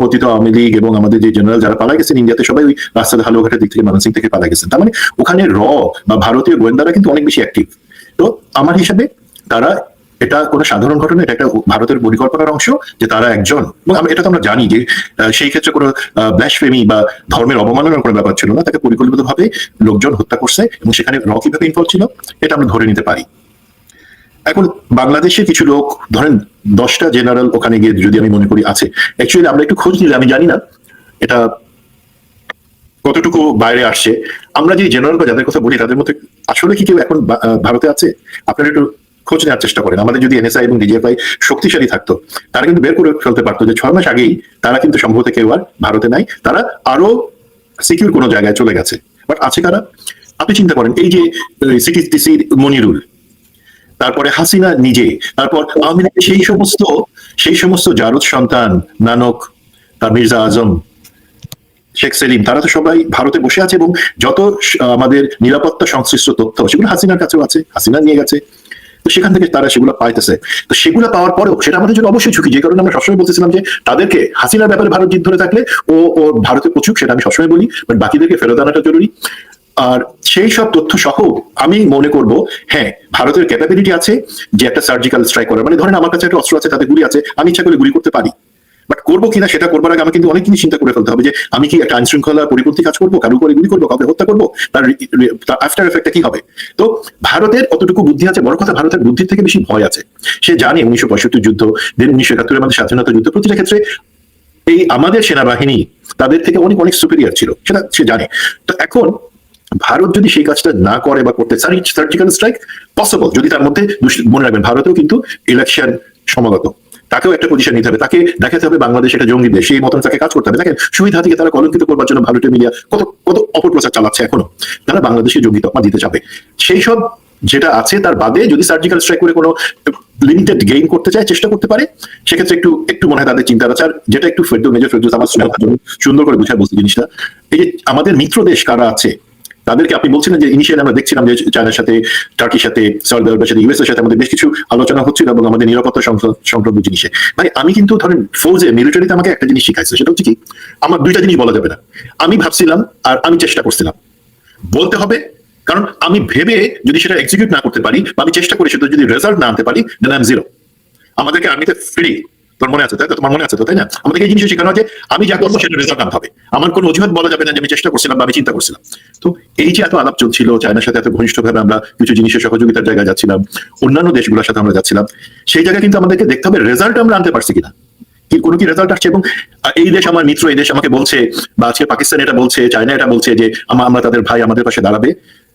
পতিত আওয়ামী লীগ এবং আমাদের যে জেনারেল যারা পালা গেছেন ইন্ডিয়াতে, সবাই ওই রাস্তার হালুঘাটের দিক থেকে মানসিং থেকে পালা গেছেন। তার মানে ওখানে বা ভারতীয় গোয়েন্দারা কিন্তু অনেক বেশি অ্যাক্টিভ। তো আমার হিসাবে তারা, এটা কোনো সাধারণ ঘটনা, এটা একটা ভারতের পরিকল্পনার অংশ, যে তারা একজন, এবং এটা তো আমরা জানি যে সেই ক্ষেত্রে কোনো ব্লাসফেমি বা ধর্মের অবমাননার কোনো ব্যাপার ছিল না, তাকে পরিকল্পিতভাবে লোকজন হত্যা করছে, এবং সেখানে কিভাবে ইনভলভ ছিল এটা আমরা ধরে নিতে পারি। এখন বাংলাদেশের কিছু লোক, ধরেন 10টা জেনারেল ওখানে গিয়ে যদি আমি মনে করি আছে, অ্যাকচুয়ালি আমরা একটু খোঁজ নিলে, আমি জানি না এটা কতটুকু বাইরে আসছে, আমরা যে জেনারেল বা যাদের কথা বলি তাদের মধ্যে আসলে কি কেউ এখন ভারতে আছে? আপনারা একটু খোঁজ নেওয়ার চেষ্টা করেন। আমাদের যদি এনএসআই এবং ডিজিএফআই শক্তিশালী থাকতো, তারা কিন্তু বের করে ফেলতে পারতো যে 6 মাস আগেই তারা কিন্তু সম্ভবত কেউ আর ভারতে নাই, তারা আরো সিকিউর কোনো জায়গায় চলে গেছে। বাট আছে কারা? আপনি চিন্তা করেন, এই যে সিটিসির মনিরুল, তারপরে হাসিনা নিজে, তারপর আওয়ামী লীগের সেই সমস্ত জারদ সন্তান, নানক, তার মির্জা আজম, শেখ সেলিম, তারা তো সবাই ভারতে বসে আছে, এবং যত আমাদের নিরাপত্তা সংশ্লিষ্ট তথ্য সেগুলো হাসিনার কাছেও আছে, হাসিনা নিয়ে গেছে। তো সেখান থেকে তারা সেগুলো পাইতেছে। তো সেগুলো পাওয়ার পরেও সেটা আমাদের জন্য অবশ্যই ঝুঁকি, যে কারণে আমরা সবসময় বলতেছিলাম যে তাদেরকে, হাসিনার ব্যাপারে ভারত জিদ ধরে থাকলে ও ভারতে পচুক, সেটা আমি সবসময় বলি, বাট বাকিদেরকে ফেরত আনাটা জরুরি। আর সেই সব তথ্য সহ আমি মনে করব, হ্যাঁ, ভারতের ক্যাপাবিলিটি আছে যে একটা সার্জিক্যাল স্ট্রাইক করার। মানে ধরেন আমার কাছে একটা অস্ত্র আছে, তাতে গুলি আছে, আমি ইচ্ছা করে গুলি করতে পারি। বাট করবো কিনা সেটা করবার আগে আমাকে কিন্তু অনেক জিনিস চিন্তা করে ফেলতে হবে, যে আমি কি একটা আইন শৃঙ্খলা পরিপন্থী কাজ করবো, কারো করে গুলি করবো, কাউকে হত্যা করবো, তার আফটার এফেক্টটা কি হবে। তো ভারতের অতটুকু বুদ্ধি আছে, বড় কথা ভারতের বুদ্ধির থেকে বেশি ভয় আছে। সে জানে 1965 যুদ্ধ, দেন 1971 আমাদের স্বাধীনতা যুদ্ধ, প্রতিটা ক্ষেত্রে এই আমাদের সেনাবাহিনী তাদের থেকে অনেক অনেক সুপিরিয়র ছিল, সেটা সে জানে। তো এখন ভারত যদি সেই কাজটা না করে বা করতে সার্জিক্যাল স্ট্রাইক পসিবল, যদি তার মধ্যে, মনে রাখবেন ভারতেও কিন্তু ইলেকশন সমাগত, তাকেও একটা পজিশন নিতে হবে, তাকে দেখাতে হবে বাংলাদেশ একটা জঙ্গি দেশ, সেই মতন তাকে কাজ করতে হবে। দেখেন সুবিধা থেকে তারা কলঙ্কিত করবার জন্য ভারতীয় মিডিয়া কত কত অপপ্রচার চালাচ্ছে এখনো, তারা বাংলাদেশে জঙ্গি তকমা দিতে চাবে। সেই সব যেটা আছে তার বাদে যদি সার্জিক্যাল স্ট্রাইক করে কোনো লিমিটেড গেইন করতে চায়, চেষ্টা করতে পারে, সেক্ষেত্রে একটু মনে হয় তাদের চিন্তা আছে। আর যেটা একটু মেজর ফেরদৌস আমার সুন্দর করে বুঝায় বলতে জিনিসটা, এই যে আমাদের মিত্র দেশ কারা আছে তাদেরকে, আপনি বলছিলেন যে ইনিশিয়ালি আমরা দেখছিলাম যে চায়নার সাথে, টার্কির সাথে, সৌদি আরবের সাথে, ইউএস এর সাথে আমাদের বেশ কিছু আলোচনা হচ্ছিল, এবং আমাদের নিরাপত্তা সংক্রান্ত জিনিসে। ভাই আমি কিন্তু ধরেন ফৌজে, মিলিটারিতে আমাকে একটা জিনিস শিখাইছে, সেটা হচ্ছে কি, আমার 2টা জিনিস বলা যাবে না। আমি ভাবছিলাম আর আমি চেষ্টা করছিলাম, বলতে হবে, কারণ আমি ভেবে যদি সেটা এক্সিকিউট না করতে পারি, বা আমি চেষ্টা করি সেটা যদি রেজাল্ট না আনতে পারি, দেন আই এম জিরো। আমাদেরকে আর্মিতে ফ্রি, তোর মনে আছে তাই তো, তোমার মনে আছে তো, তাই না? আমাদেরকে এই জিনিস শেখানো যে আমি যা করবো সেটা রেজাল্ট আনতে হবে, আমার কোনো অজুহাত বলা যাবে না যে আমি চেষ্টা করছিলাম বা আমি চিন্তা করছিলাম। তো এই যে এত আলাপ চলছিল, চায়নার সাথে এত ঘনিষ্ঠভাবে আমরা কিছু জিনিসের সহযোগিতার জায়গায় যাচ্ছিলাম, অন্যান্য দেশগুলোর সাথে আমরা যাচ্ছিলাম, সেই জায়গায় কিন্তু আমাদেরকে দেখতে হবে রেজাল্ট আমরা আনতে পারছি কিনা। কোনো কি রেজাল্ট আসছে? এবং এই দেশ আমার মিত্র, এই দেশ আমাকে বলছে, বা আজকে পাকিস্তান এটা বলছে, চায়না এটা বলছে যে আমরা তাদের ভাই, আমাদের পাশে দাঁড়াবে।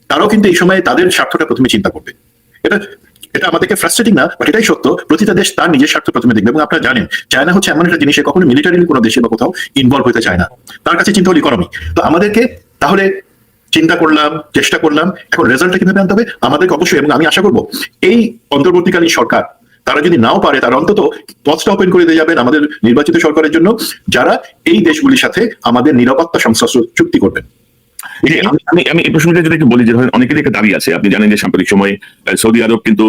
তারাও কিন্তু এই সময় তাদের স্বার্থটা প্রথমে চিন্তা করবে। এটা এটা আমাদেরকে ফ্রাস্ট্রেটিং না, বাট এটাই সত্য। প্রতিটা দেশ তার নিজের স্বার্থ প্রথমে দেখবে। এবং আপনারা জানেন চায়না হচ্ছে এমন একটা জিনিস, কখনো মিলিটারিলি কোনো দেশে বা কোথাও ইনভলভ হতে চায় না। তার কাছে চিন্তা হল ইকোনমি। তো আমাদেরকে তাহলে চিন্তা করলাম, চেষ্টা করলাম, এখন রেজাল্টটা কিভাবে আনতে হবে আমাদেরকে অবশ্যই। এবং আমি আশা করবো এই অন্তর্বর্তীকালীন সরকার, তারা যদি নাও পারে, তারা অন্তত পথটা ওপেন করে দিয়ে যাবেন আমাদের নির্বাচিত সরকারের জন্য, যারা এই দেশগুলির সাথে আমাদের নিরাপত্তা সংশ্লিষ্ট চুক্তি করবেন। আমি এই প্রসঙ্গে যদি একটু বলি, যে ধরেন অনেকেরই একটা দাবি আছে। আপনি জানেন যে সাম্প্রতিক সময়ে সৌদি আরব কিন্তু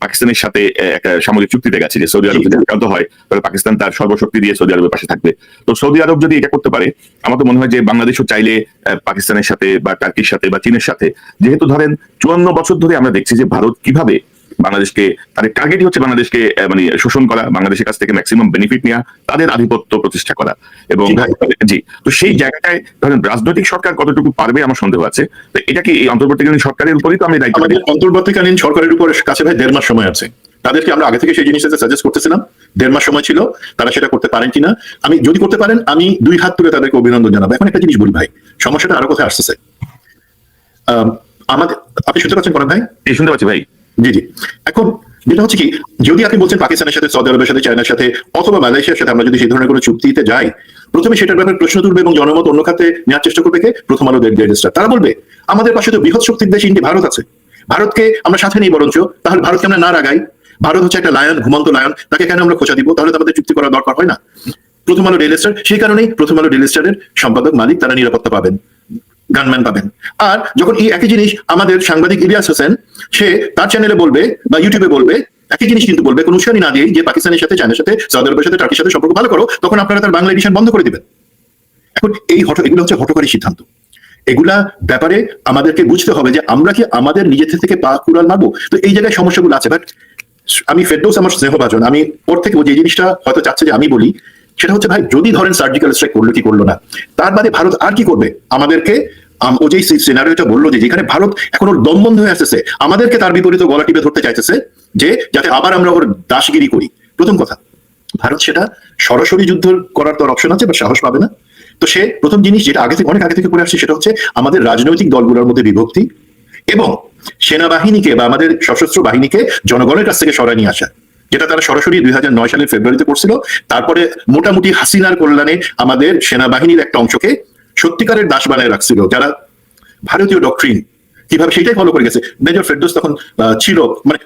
পাকিস্তানের সাথে একটা সামরিক চুক্তিতে গেছে, যে সৌদি আরব যদি আক্রান্ত হয় তাহলে পাকিস্তান তার সর্বশক্তি দিয়ে সৌদি আরবের পাশে থাকবে। তো সৌদি আরব যদি এটা করতে পারে, আমার তো মনে হয় যে বাংলাদেশও চাইলে পাকিস্তানের সাথে বা টার্কির সাথে বা চীনের সাথে, যেহেতু ধরেন 54 বছর ধরে আমরা দেখছি যে ভারত কিভাবে বাংলাদেশকে, তাদের টার্গেটই হচ্ছে বাংলাদেশকে মানে শোষণ করা, বাংলাদেশের কাছ থেকে ম্যাক্সিমাম বেনিফিট নেওয়া, তাদের আধিপত্য প্রতিষ্ঠা করা। এবং জি, তো সেই জায়গাটায় ধরেন রাজনৈতিক সরকার কতটুকু পারবে আমার সন্দেহ আছে। তো এটা কি এই অন্তর্বর্তীকালীন সরকারের উপরই তো আমি দায়িত্ব? আমাদের অন্তর্বর্তীকালীন সরকারের উপর কাছে ভাই 1.5 মাস সময় আছে। তাদেরকে আমরা আগে থেকে সেই জিনিসটা সাজেস্ট করতেছিলাম, 1.5 মাস সময় ছিল, তারা সেটা করতে পারেন কিনা। আমি যদি করতে পারেন, আমি 2 হাত তুলে তাদেরকে অভিনন্দন জানাবো। এখন একটা জিনিস বলি ভাই, সমস্যাটা আরো কোথায় আসতেছে। আমাদের, আপনি শুনতে পাচ্ছেন করেন ভাই? এই শুনতে পাচ্ছি ভাই। জি জি। এখন যেটা হচ্ছে কি, যদি আপনি বলছেন পাকিস্তানের সাথে, সৌদি আরবের সাথে, চায়নার সাথে অথবা মালয়েশিয়ার সাথে আমরা যদি সেই ধরনের কোনো চুক্তিতে যাই, প্রথমে সেটার ব্যাপারে প্রশ্ন তুলবে এবং জনমত অন্য খাতে নেওয়ার চেষ্টা করবে কে? প্রথম আলো ডেস্টার। তারা বলবে আমাদের পাশে তো বৃহৎ শক্তির দেশ ইন্ডিয়া, ভারত আছে, ভারতকে আমরা সাথে নেই, বরঞ্চ তাহলে ভারতকে আমরা না রাগাই। ভারত হচ্ছে একটা লায়ন, ঘুমন্ত লায়ন, তাকে কেন আমরা খোঁচা দিব? তাহলে তো আমাদের চুক্তি করার দরকার হয় না। প্রথম আলো ডেস্টার, সেই কারণেই প্রথম আলো ডেস্টারের সম্পাদক মালিক, তারা নিরাপত্তা পাবেন, গানম্যান পাবেন। আর যখন এই একই জিনিস আমাদের সাংবাদিক ইলিয়াস হোসেন, সে তার চ্যানেলে বলবে বা ইউটিউবে বলবে, একই জিনিস কিন্তু বলবে, কোনো উস্কানি না দিয়ে, যে পাকিস্তানের সাথে, চায়নার সাথে, সৌদি আরবের সাথে, টার্কির সাথে সম্পর্ক ভালো করো, তখন আপনারা তার বাংলা এডিশন বন্ধ করে দিবেন। এখন এগুলো হচ্ছে হঠকারী সিদ্ধান্ত। এগুলা ব্যাপারে আমাদেরকে বুঝতে হবে যে আমরা কি আমাদের নিজের থেকে পা কুড়াল মারবো? তো এই জায়গায় সমস্যাগুলো আছে। বাট আমি ফেরদৌস আমার স্নেহভাজন, আমি ওর থেকে যে জিনিসটা হয়তো চাচ্ছে যে আমি বলি, সেটা হচ্ছে ভাই, যদি ধরেন সার্জিক্যাল স্ট্রাইক করলো কি করলো না, তার বাদে ভারত আর কি করবে? আমাদেরকে ও যে সিনারিওটা বললো, যে যেখানে ভারত এখন ওর দম বন্ধ হয়ে আসতেছে, আমাদেরকে তার বিপরীত গলা টিপে ধরতে চাইতেছে, যে যাতে আবার আমরা ওর দাসগিরি করি। প্রথম কথা, ভারত সেটা সরাসরি যুদ্ধ করার তোর অপশন আছে, বা সাহস পাবে না। তো সে প্রথম জিনিস যেটা অনেক আগে থেকে করে আসছে, সেটা হচ্ছে আমাদের রাজনৈতিক দলগুলোর মধ্যে বিভক্তি এবং সেনাবাহিনীকে বা আমাদের সশস্ত্র বাহিনীকে জনগণের কাছ থেকে সরায় নিয়ে আসা, যেটা তারা সরাসরি 2009 সালের ফেব্রুয়ারিতে করছিল। তারপরে মোটামুটি হাসিনার কল্যাণে আমাদের সেনাবাহিনীর একটা অংশকে সত্যিকারের দাস বানায় রাখছিল, যারা ভারতীয় ডক্ট্রিন কিভাবে সেটাই ফলো করে গেছে। মেজর ফেরদৌস তখন ছিল, মানে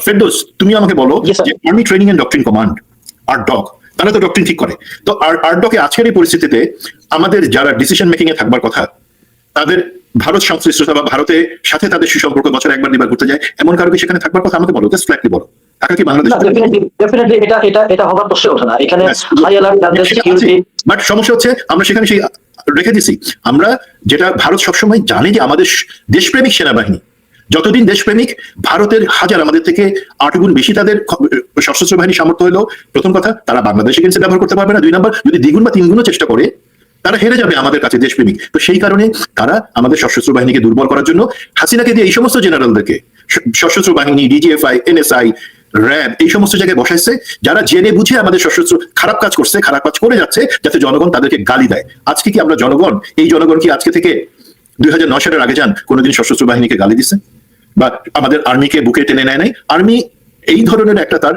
ফেরদৌস তুমি আমাকে বলো যে army training and doctrine command, আরডক, তারা তো ডক্ট্রিন ঠিক করে। তো আরডকে আজকের এই পরিস্থিতিতে আমাদের যারা ডিসিশন মেকিং এ থাকবার কথা, তাদের ভারত সংশ্লিষ্টতা বা ভারতের সাথে তাদের সুসম্পর্ক বছরে একবার দুবার ঘুরতে যায়, এমন কারো কি সেখানে থাকবার কথা? আমাকে বলো, জাস্ট ফ্ল্যাটলি বলো, টাকা কি বাংলাদেশ? ডেফিনেটলি এটা হবার প্রশ্ন ওঠে না এখানে। হাই অ্যালার্ট সিকিউরিটি, বাট সমস্যা হচ্ছে আমরা সেখানে সেই রেখে দিছি। আমরা যেটা ভারত সবসময় জানে যে আমাদের দেশপ্রেমিক সেনাবাহিনী, যতদিন দেশপ্রেমিক, ভারতের হাজার, আমাদের থেকে 8 গুণ বেশি তাদের সশস্ত্র বাহিনী সামর্থ্য হলেও, প্রথম কথা তারা বাংলাদেশ এগেন্সে ব্যবহার করতে পারবে না। 2 নম্বর, যদি 2 গুণ বা 3 গুণও চেষ্টা করে, তারা হেরে যাবে আমাদের কাছে দেশপ্রেমিক। তো সেই কারণে তারা আমাদের সশস্ত্র বাহিনীকে দুর্বল করার জন্য হাসিনাকে দিয়ে এই সমস্ত জেনারেলদেরকে, সশস্ত্র বাহিনী, ডিজিএফআই, এনএসআই, র্যাব, এই সমস্ত জায়গায় বসাইছে, যারা জেনে বুঝে আমাদের সশস্ত্র খারাপ কাজ করছে, খারাপ কাজ করে যাচ্ছে, যাতে জনগণ তাদেরকে গালি দেয়। আজকে কি আমরা জনগণ কি আজকে থেকে 2009 সালের আগে যান কোনোদিন সশস্ত্র বাহিনীকে গালি দিচ্ছে বা আমাদের আর্মিকে বুকে টেনে নেয় নাই? আর্মি এই ধরনের একটা তার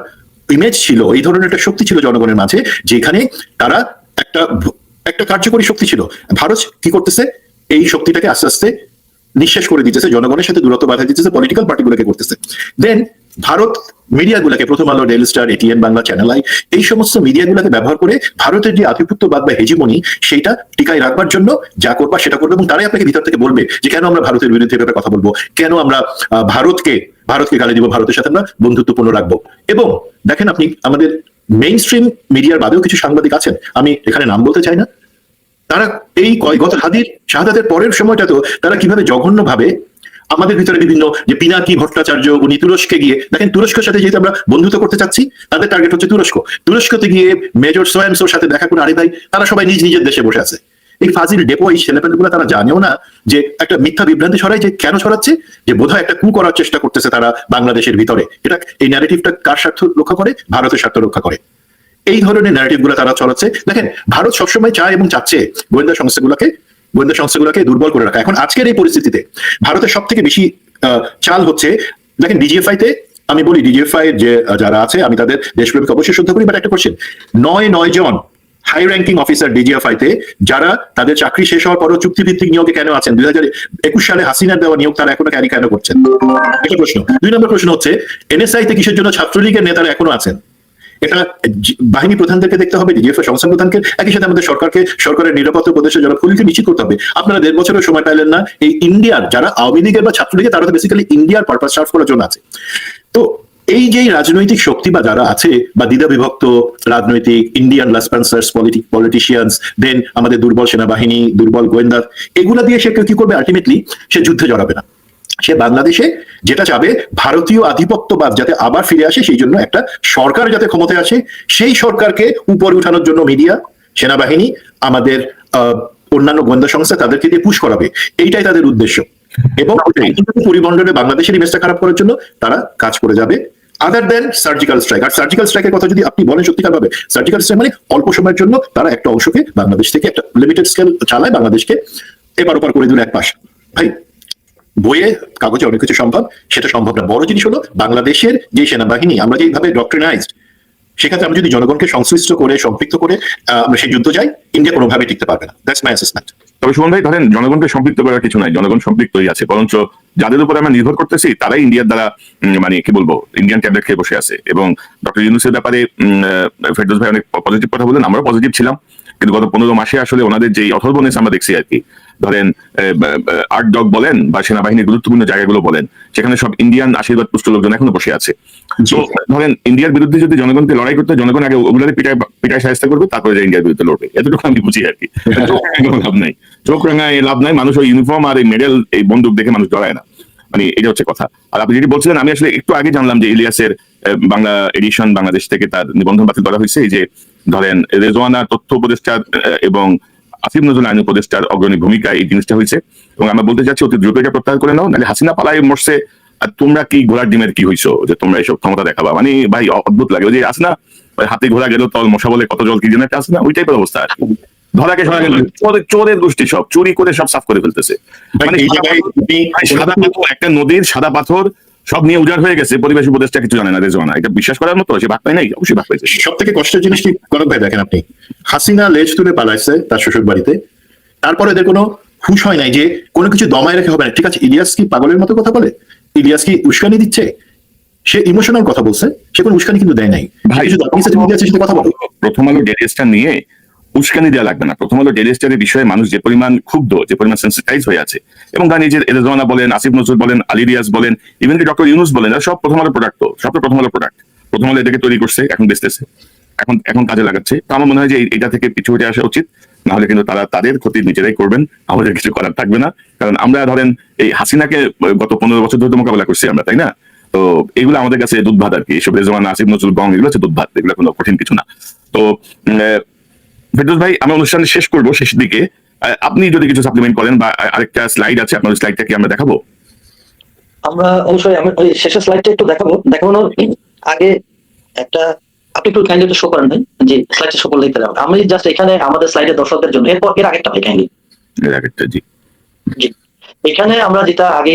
ইমেজ ছিল, এই ধরনের একটা শক্তি ছিল জনগণের মাঝে, যেখানে তারা একটা কার্যকরী শক্তি ছিল। ভারত কি করতেছে? এই শক্তিটাকে আস্তে আস্তে নিঃশেষ করে দিতেছে, জনগণের সাথে দূরত্ব বাধা দিতেছে, পলিটিক্যাল পার্টিগুলোকে করতেছে। দেন ভারত মিডিয়াগুলোকে, প্রথম আলো, daily star, ATN Bangla, channel I, এই সমস্ত মিডিয়াগুলোকে ব্যবহার করে ভারতের যে আধিপত্যবাদ বা হেজিমনি, সেটা টিকায় রাখবার জন্য যা করবা সেটা করবে। এবং তারাই আপনাকে ভিতর থেকে বলবে যে কেন আমরা ভারতের বিরুদ্ধে ব্যাপারে কথা বলবো, কেন আমরা ভারতকে গালি দিব, ভারতের সাথে আমরা বন্ধুত্বপূর্ণ রাখবো। এবং দেখেন আপনি, আমাদের মেইন স্ট্রিম মিডিয়ার বাদেও কিছু সাংবাদিক আছেন, আমি এখানে নাম বলতে চাই না, তারা এই গত হাদির শাহাদাতের পরের সময়টাতেও তারা কিভাবে জঘন্যভাবে আমাদের ভিতরে বিভিন্ন, যে পিনাকি ভট্টাচার্য, উনি তুরস্কে গিয়ে, দেখেন তুরস্কের সাথে যেহেতু আমরা বন্ধুত্ব করতে চাচ্ছি, তাদের টার্গেট হচ্ছে তুরস্কতে গিয়ে মেজর সোয়ামসোর সাথে দেখা করে, আরে ভাই তারা সবাই নিজ নিজের দেশে বসে আছে। এই ফাজিল ডেপো, এই ছেলেপেলেগুলো তারা জানেও না যে একটা মিথ্যা বিভ্রান্তি ছড়ায়, যে কেন ছড়াচ্ছে, যে বোধহয় একটা কু করার চেষ্টা করতেছে তারা বাংলাদেশের ভিতরে। এটা, এই ন্যারেটিভটা কার স্বার্থ রক্ষা করে? ভারতের স্বার্থ রক্ষা করে। এই ধরনের ন্যারেটিভ গুলো তারা চলাচ্ছে। দেখেন, ভারত সবসময় চায় এবং চাচ্ছে গোয়েন্দা সংস্থাগুলোকে দুর্বল করে রাখা। এখন আজকের এই পরিস্থিতিতে ভারতের সব থেকে বেশি চাল হচ্ছে, দেখেন ডিজিএফআই তে, আমি বলি ডিজিএফআই যে যারা আছে আমি তাদের দেশপ্রেমিক অবশ্যই শ্রদ্ধা করি, বাট একটা কোশ্চেন, 9 জন হাই র্যাঙ্কিং অফিসার ডিজিএফআই তে যারা তাদের চাকরি শেষ হওয়ার পরও চুক্তিভিত্তিক নিয়োগে কেন আছেন? 2021 সালে হাসিনার দেওয়া নিয়োগ তারা এখনো কেন করছেন? একটা প্রশ্ন। 2 নম্বর প্রশ্ন হচ্ছে, এনএসআই তে কিসের জন্য ছাত্রলীগের নেতারা এখনো আছেন? এটা বাহিনী প্রধানদেরকে দেখতে হবে, ডিজিএফআই সংস্থা প্রধানকে, একই সাথে আমাদের সরকারের নিরাপত্তা উপদেষ্টা যারা খুলিকে নিশ্চিত করতে হবে। আপনারা 1.5 বছরের সময় পাইলেন না। এই ইন্ডিয়ার যারা আওয়ামী লীগের বা ছাত্রলীগের, তারা তো বেসিক্যালি ইন্ডিয়ার পারপাস সার্ভ করার জন্য আছে। তো এই যে রাজনৈতিক শক্তি বা যারা আছে বা দ্বিধা বিভক্ত রাজনৈতিক ইন্ডিয়ান লাসপেন্সার্স, পলিটিশিয়ানস, দেন আমাদের দুর্বল সেনাবাহিনী, দুর্বল গোয়েন্দা, এগুলা দিয়ে সে কি করবে? আলটিমেটলি সে যুদ্ধে জড়াবে না। সে বাংলাদেশে যেটা চাবে, ভারতীয় আধিপত্যবাদ যাতে আবার ফিরে আসে, সেই জন্য একটা সরকার যাতে ক্ষমতায় আসে, সেই সরকারকে উপরে উঠানোর জন্য মিডিয়া, সেনাবাহিনী, আমাদের অন্যান্য গোয়েন্দা সংস্থা তাদেরকে দিয়ে পুশ করাবে। এইটাই তাদের উদ্দেশ্য। এবং পরিমণ্ডলে বাংলাদেশের ইমেজটা খারাপ করার জন্য তারা কাজ করে যাবে, আদার দেন সার্জিক্যাল স্ট্রাইক। আর সার্জিক্যাল স্ট্রাইকের কথা যদি আপনি বলেন সত্যিকার ভাবে, সার্জিক্যাল স্ট্রাইক মানে অল্প সময়ের জন্য তারা একটা অংশকে বাংলাদেশ থেকে, একটা লিমিটেড স্কেল চালায়, বাংলাদেশকে এবার ওপার করে দিল এক পাশ। ভাই, বইয়ে কাগজে অনেক কিছু সম্ভব, সেটা সম্ভব না। বড় জিনিস হলো বাংলাদেশের যে সেনাবাহিনী, আমরা যেভাবে ডক্ট্রিনাইজড, সেক্ষেত্রে আমরা যদি জনগণকে সংশ্লিষ্ট করে, সম্পৃক্ত করে আমরা সেই যুদ্ধ যাই, ইন্ডিয়া কোনোভাবে টিকতে পারবে না। That's my assessment. তবে সুমন ভাই, ধরেন জনগণকে সম্পৃক্ত করার কিছু নাই, জনগণ সম্পৃক্তই আছে, বরঞ্চ যাদের উপরে আমরা নির্ভর করতেছি তারাই ইন্ডিয়ার দ্বারা মানে কি বলবো, ইন্ডিয়ান ট্যাবলেট খেয়ে বসে আছে। এবং ডক্টর ইউনূসের ব্যাপারে ফেরদৌস ভাই অনেক পজিটিভ কথা বলেন, আমরাও পজিটিভ ছিলাম, কিন্তু গত 15 মাসে আসলে ওনাদের যে অথর্বনেস আমরা দেখছি আর কি, ধরেন আর্ট ডগ বলেন বা সেনাবাহিনীর গুরুত্বপূর্ণ জায়গাগুলো বলেন, সেখানে সব ইন্ডিয়ান আশীর্বাদ পুষ্ট লোকজন এখনো বসে আছে। তো ধরেন ইন্ডিয়ার বিরুদ্ধে যদি জনগণকে লড়াই করতে, জনগণ আগে ওগুলোকে পিটায় সাহায্য করবে, তারপরে ইন্ডিয়ার বিরুদ্ধে লড়বে, এতটুকু আমি বুঝি আর কি। লাভ নাই, চোখ রাঙায় লাভ নাই, মানুষ ওই ইউনিফর্ম আর এই মেডেল, এই বন্দুক দেখে মানুষ ডরায় না, মানে এটা হচ্ছে কথা। আর আপনি যেটি বলছিলেন, আমি আসলে একটু আগে জানলাম যে ইলিয়াসের বাংলা এডিশন বাংলাদেশ থেকে তার নিবন্ধন বাতিল করা হয়েছে। এই যে ধরেন রেজওয়ানা তথ্য উপদেষ্টার এবং আসিফ নজরুল আইন উপদেষ্টার অগ্রণী ভূমিকা এই জিনিসটা হয়েছে। এবং আমরা বলতে চাচ্ছি অতি দ্রুত এটা প্রত্যাহার করে নাও, নাহলে হাসিনা পালায় মরছে আর তোমরা কি ঘোড়ার ডিমের কি হইছো যে তোমরা এইসব ক্ষমতা দেখাবা। মানে ভাই অদ্ভুত লাগে, ওই যে আসে না, হাতে ঘোড়া গেল তল মশা বলে কত জল কি যেন একটা আসে না, ওই টাইপের অবস্থা আর কি। ধরাকে ধরা গেল, চোরের গোষ্ঠী সব চুরি করে সব সাফ করে ফেলতেছে। মানে সাদা পাথর, একটা নদীর সাদা পাথর সব নিয়ে উজাড় হয়ে গেছে, পরিবেশ উপদেষ্টা কিছু জানে না, রেজওয়ানা। এটা বিশ্বাস করার মতো? সে ভাগ পায় নাই? অবশ্যই ভাগ পাইছে। সব থেকে কষ্টের জিনিস কি কনক ভাই, দেখেন আপনি, হাসিনা লেজ তুলে পালাইছে তার শ্বশুর বাড়িতে, তারপরে এদের কোনো হুঁশ হয় নাই যে কোনো কিছু দমায় রেখে হবে না। ঠিক আছে, ইলিয়াস কি পাগলের মতো কথা বলে? ইলিয়াস কি উস্কানি দিচ্ছে? সে ইমোশনাল কথা বলছে, সে কোনো উস্কানি কিন্তু দেয় নাই। ভাই কথা বলো, প্রথম আলো ডেইলি স্টার নিয়ে উস্কানি দেওয়া লাগবে না। প্রথম আলো ডেইলি স্টারের বিষয়ে মানুষ যে পরিমাণ ক্ষুব্ধ, যে পরিমাণ সেন্সিটাইজ হয়ে আছে, এবং গান নিজের রেজওয়ানা বলেন, আসিফ নজরুল বলেন, আলী রিয়াজ বলেন, ইভেন কি ডক্টর ইউনূস বলেন, সব প্রথম আলো প্রোডাক্ট, সব প্রথম আলো প্রোডাক্ট। প্রথম আলো এটাকে তৈরি করছে, এখন বেচতেছে, এখন কাজে লাগাচ্ছে। তো আমার মনে হয় যে এটা থেকে পিছু হটে আসা উচিত, না হলে কিন্তু তারা তাদের ক্ষতি নিজেরাই করবেন, আমাদের কিছু করার থাকবে না। কারণ আমরা ধরেন এই হাসিনাকে গত 15 বছর ধরে মোকাবেলা করছি আমরা, তাই না? তো এগুলো আমাদের কাছে দুধভাত আর কি, এসব রেজওয়ানা, আসিফ নজরুল, গং, এগুলো হচ্ছে দুধভাত, এগুলো কোনো কঠিন কিছু না। তো ফেরদৌস ভাই, আমি অনুষ্ঠান শেষ করবো, শেষের দিকে আপনি যদি কিছু সাপ্লিমেন্ট করেন, বা আরেকটা স্লাইড আছে, আপনার স্লাইডটা কি আমরা দেখাবো? আমরা অবশ্যই, আমি ওই শেষের স্লাইডটা একটু দেখানোর আগে একটা, আপনি একটু কাইন্ডলি একটু শো করেন ভাই, যে স্লাইডটা শো করলেই তাহলে আমি জাস্ট এখানে আমাদের স্লাইডের দর্শকদের জন্য, এর আগেরটা ভাই কাইন্ডলি। জি জি, এখানে আমরা যেটা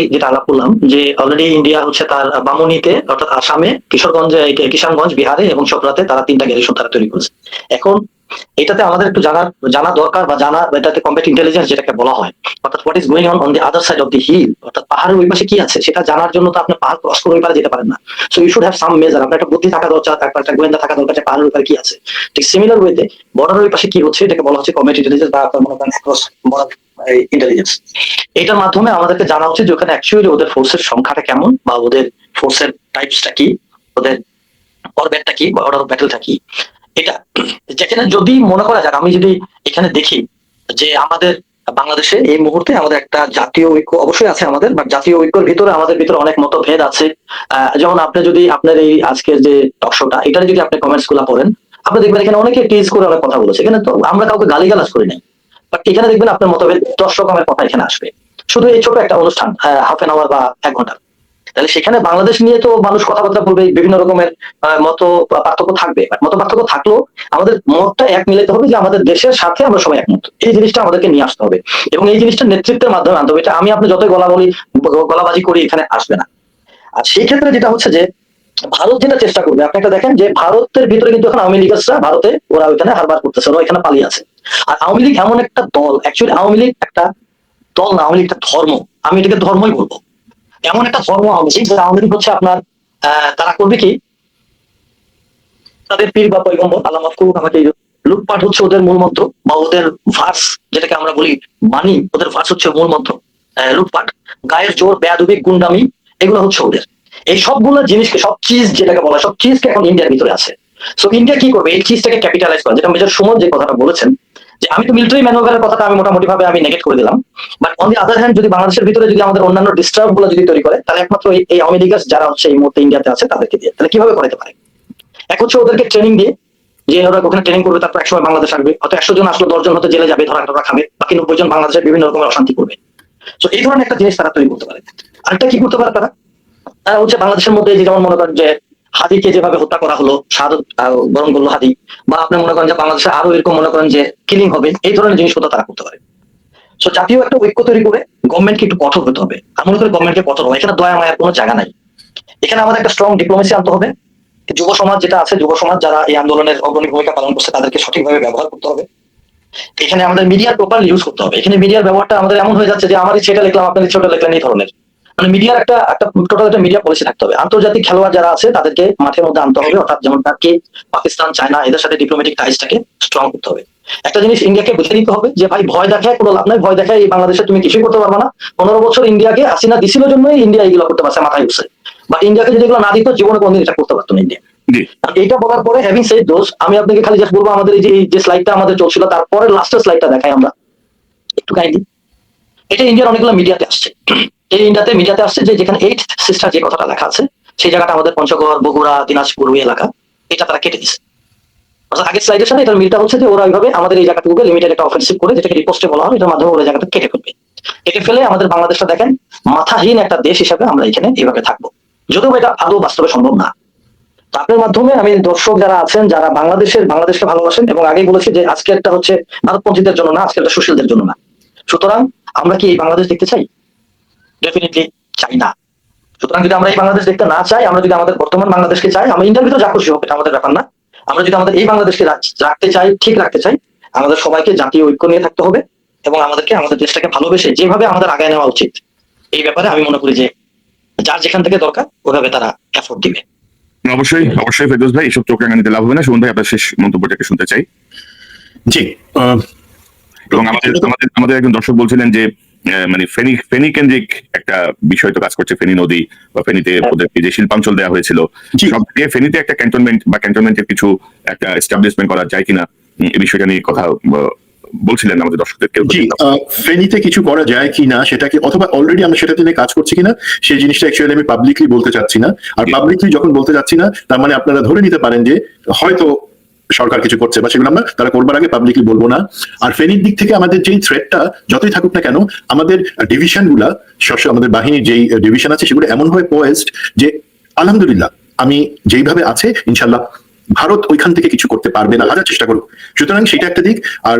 আলাপ করলাম যে অলরেডি ইন্ডিয়া হচ্ছে তার বামুনিতে, অর্থাৎ আসামে, কিষানগঞ্জ, বিহারে এবং চট্টগ্রামে তারা 3টা গ্যারিসন তারা তৈরি করেছে। এখন এটাতে আমাদের একটু জানা দরকার, বা এটাতে কমব্যাট ইন্টেলিজেন্স যেটাকে বলা হয়, অর্থাৎ what is going on the other side of the hill, অর্থাৎ পাহাড়ের ওই পাশে কি আছে সেটা জানার জন্য তো আপনি পাহাড় ক্রস করে ওই পারে যেতে পারেন না। So you should have some measure, আপনার একটা বুদ্ধি থাকা দরকার, একটা গোয়েন্দা থাকা দরকার যে পাহাড়ের ওই পারে কি আছে। ঠিক সিমিলার ওয়েতে বর্ডারের ওই পাশে কি হচ্ছে এটাকে বলা হচ্ছে কমব্যাট ইন্টেলিজেন্স, বা আপনার মনে করেন ক্রস বর্ডার ইন্টেলিজেন্স। এটার মাধ্যমে আমাদেরকে জানা উচিত যে ওখানে অ্যাকচুয়ালি ওদের ফোর্সের সংখ্যাটা কেমন, বা ওদের ফোর্সের টাইপসটা কি, ওদের অরবিটটা কি, বা অর্ডার অফ ব্যাটলটা কি। এটা যেখানে যদি মনে করা যাক, আমি যদি এখানে দেখি যে আমাদের বাংলাদেশে এই মুহূর্তে আমাদের একটা জাতীয় ঐক্য অবশ্যই আছে আমাদের, বাট জাতীয় ঐক্যের ভিতরে আমাদের ভিতরে অনেক মতভেদ আছে। যেমন আপনি যদি আপনার এই আজকের যে টক শোটা, এটারে যদি আপনি কমেন্টস গুলা পড়েন, আপনি দেখবেন এখানে অনেকে টিজ করে অনেক কথা বলেছে, এখানে তো আমরা কাউকে গালিগালাজ করি নাই, বাট এখানে দেখবেন আপনার মতভেদ 10 রকমের কথা এখানে আসবে, শুধু এই ছোট একটা অনুষ্ঠান, হাফ এন আওয়ার বা 1 ঘন্টা। তাহলে সেখানে বাংলাদেশ নিয়ে তো মানুষ কথাবার্তা বলবে, বিভিন্ন রকমের মত পার্থক্য থাকবে। মত পার্থক্য থাকলেও আমাদের মতটা এক মিলাতে হবে যে আমাদের দেশের সাথে আমরা সবাই একমত, এই জিনিসটা আমাদেরকে নিয়ে আসতে হবে এবং এই জিনিসটা নেতৃত্বের মাধ্যমে আনতে হবে। এটা আমি আপনি যতই গলাবাজি করি এখানে আসবে না। আর সেই ক্ষেত্রে যেটা হচ্ছে যে ভারত যেটা চেষ্টা করবে, আপনি একটা দেখেন যে ভারতের ভিতরে কিন্তু এখন আওয়ামী লীগেরা ভারতে ওরা ওইখানে হারবার করতেছে, ওরা এখানে পালিয়ে আছে। আর আওয়ামী লীগ এমন একটা দল, অ্যাকচুয়ালি আওয়ামী লীগ একটা দল না, আওয়ামী লীগ একটা ধর্ম, আমি এটাকে ধর্মই বলবো। এমন একটা ধর্ম আওয়ামী লীগ, আওয়ামী লীগ হচ্ছে আপনার তারা করবে কি, তাদের পীর বা পয়গম্বর আল্লাহ মাফ করুক আমাকে, লুটপাট হচ্ছে ওদের মূল মন্ত্র বা ওদের ভার্স, যেটাকে আমরা বলি বাণী, ওদের ভার্স হচ্ছে মূল মন্ত্র। লুটপাট, গায়ের জোর, বেয়াদবি, গুন্ডামি, এগুলো হচ্ছে ওদের। এই সবগুলো জিনিসকে, সব চিজ যেটাকে বলা, সব চিজকে এখন ইন্ডিয়ার ভিতরে আছে। সো ইন্ডিয়া কি করবে, এই চিজটাকে ক্যাপিটালাইজ করে, যেটা মেজর সুমন যে কথাটা বলেছেন, যে আমি তো মিলিটারি ম্যানুভারের কথাটা আমি মোটামুটি ভাবে আমি নেগেট করে দিলাম, but on the other hand যদি বাংলাদেশের ভিতরে যদি আমাদের অন্যান্য ডিস্টার্ব গুলো যদি তৈরি করে, তাহলে একমাত্র এই আওয়ামী লীগার্স যারা হচ্ছে এই মুহূর্তে ইন্ডিয়াতে আছে তাদেরকে দিয়ে। তাহলে কিভাবে করাতে পারে? এক হচ্ছে ওদেরকে ট্রেনিং দিয়ে, যে ওরা ওখানে ট্রেনিং করবে, তারপর একসময় বাংলাদেশ আসবে, হয়তো 100 জন আসলো, 10 জন হতে জেলে যাবে, ধরা খাবে, বাকি 90 জন বাংলাদেশের বিভিন্ন রকমের অশান্তি করবে। তো এই ধরনের একটা জিনিস তারা তৈরি করতে পারে। আরেকটা কি করতে পারে তারা হচ্ছে বাংলাদেশের মধ্যে যেমন মনে করেন যে হাদিকে যেভাবে হত্যা করা হলো, শাহাদত বরণ করলো হাদি, বা আপনি মনে করেন যে বাংলাদেশে আরো এরকম মনে করেন যে কিলিং হবে, এই ধরনের জিনিসপত্র তারা করতে পারে। সো জাতীয় একটা ঐক্য তৈরি করে গভর্নমেন্টকে একটু কঠোর হতে হবে। আমি মনে করি গভর্নমেন্টকে কঠোর হবে, এখানে দয়া মায়ার কোনো জায়গা নাই। এখানে আমাদের একটা স্ট্রং ডিপ্লোমেসি আনতে হবে। যুব সমাজ যেটা আছে, যুব সমাজ যারা এই আন্দোলনের অগ্রণী ভূমিকা পালন করছে, তাদেরকে সঠিকভাবে ব্যবহার করতে হবে। এখানে আমাদের মিডিয়ার প্রপারলি ইউজ করতে হবে। এখানে মিডিয়ার ব্যবহারটা আমাদের এমন হয়ে যাচ্ছে যে আমার ইচ্ছেটা লিখলাম, আপনার ইচ্ছেটা লিখলেন, এই ধরনের মানে মিডিয়ার একটা টোটাল একটা মিডিয়া পলিসি থাকতে হবে। আন্তর্জাতিক খেলোয়াড় যারা আছে তাদেরকে মাঠের মধ্যে আনতে হবে, অর্থাৎ যেমন টার্কি, পাকিস্তান, চায়না, এদের সাথে ডিপ্লোম্যাটিক টাইজটাকে স্ট্রং করতে হবে। একটা জিনিস ইন্ডিয়াকে বুঝে নিতে হবে যে ভাই ভয় দেখায় কোনো লাভ নাই, ভয় দেখায় এই বাংলাদেশে তুমি কিছুই করতে পারবে না। 15 বছর ইন্ডিয়াকে হাসিনা দিছিল জন্যই ইন্ডিয়া এগুলো করতে পারছে, মাথায় উঠছে। বাট ইন্ডিয়াকে যদি এগুলো না দিত, জীবনে কোনদিন এটা করতে পারতো না ইন্ডিয়া। এইটা বলার পরে হ্যাভিং সেড দোজ, আমি আপনাকে খালি জাস্ট বলবো, আমাদের এই যে স্লাইডটা আমাদের চলছিল, তারপরে লাস্টের স্লাইডটা দেখাই আমরা একটু কাইন্ডলি। এটা ইন্ডিয়ার অনেকগুলো মিডিয়াতে আসছে, এই মিডিয়াতে আসছে যে যেখানে 8 সিস্টার যে কথাটা লেখা আছে, সেই জায়গাটা আমাদের পঞ্চগড়, বগুড়া, দিনাজপুর ওই এলাকা, এটা তারা কেটে দিচ্ছে। অর্থাৎ আগের স্লাইডের সাথে এটার মিলটা হচ্ছে যে ওরা ওইভাবে আমাদের এই জায়গাটুকুকে লিমিটেড একটা অফেন্সিভ করে, যেটাকে রিপোস্টে বলা হয়, এটার মাধ্যমে ওরা জায়গাটা কেটে ফেলবে। কেটে ফেলে আমাদের বাংলাদেশটা দেখেন মাথাহীন একটা দেশ হিসাবে আমরা এখানে এইভাবে থাকবো, যদিও এটা আদৌ বাস্তবে সম্ভব না। তো আপনার মাধ্যমে আমি দর্শক যারা আছেন, যারা বাংলাদেশকে ভালোবাসেন, এবং আগেই বলেছি যে আজকে একটা হচ্ছে ভারতপন্থীদের জন্য না, আজকে একটা সুশীলদের জন্য না। সুতরাং আমরা কি এই বাংলাদেশ দেখতে চাই? ডেফিনেটলি চাই না। সুতরাং যদি আমরা এই বাংলাদেশ দেখতে না চাই, আমরা যদি আমাদের বর্তমান বাংলাদেশকে চাই, আমরা ইন্ডিয়ার ভিতরে যা খুশি হোক, এটা আমাদের ব্যাপার না। আমরা যদি আমাদের এই বাংলাদেশকে রাখতে চাই, ঠিক রাখতে চাই, আমাদের সবাইকে জাতীয় ঐক্য নিয়ে থাকতে হবে এবং আমাদেরকে আমাদের দেশটাকে ভালোবেসে যেভাবে আমাদের আগায় নেওয়া উচিত, এই ব্যাপারে আমি মনে করি যে যার যেখান থেকে দরকার ওইভাবে তারা এফোর্ট দিবে। অবশ্যই ফেরদৌস ভাই, এসব চোখ রাঙানিতে লাভ হবে না। সুমন ভাই, আপনার শেষ মন্তব্যটাকে শুনতে চাই। জি, এবং আমাদের একজন দর্শক বলছিলেন যে মানে ফেনী কেন্দ্রিক একটা বিষয় তো কাজ করছে, ফেনী নদী বা ফেনীতে ওদেরকে যে শিল্পাঞ্চল দেওয়া হয়েছিল, সব দিয়ে ফেনীতে একটা ক্যান্টনমেন্ট বা ক্যান্টনমেন্টের কিছু একটা এস্টাবলিশমেন্ট করা যায় কিনা, এই বিষয়টা নিয়ে কথা বলছিলেন আমাদের দর্শকদেরকে। ফেনীতে কিছু করা যায় কিনা সেটাকে, অথবা অলরেডি আমরা সেটাতে নিয়ে কাজ করছি কিনা, সেই জিনিসটা অ্যাকচুয়ালি আমি পাবলিকলি বলতে চাচ্ছি না। আর পাবলিকলি যখন বলতে চাচ্ছি না, তার মানে আপনারা ধরে নিতে পারেন যে হয়তো সরকার কিছু করছে, বা সেগুলো আমরা তারা করবার আগে পাবলিকলি বলবো না। আর ফেনীর দিক থেকে আমাদের যেই থ্রেটটা যতই থাকুক না কেন, আমাদের ডিভিশন গুলা, আমাদের বাহিনীর যেই ডিভিশন আছে, সেগুলো এমন ভাবে পোয়েস্ট যে আলহামদুলিল্লাহ আমি যেইভাবে আছে, ইনশাল্লাহ ভারত ওইখান থেকে কিছু করতে পারবে না, হাজার চেষ্টা করুক। সুতরাং সেটা একটা দিক। আর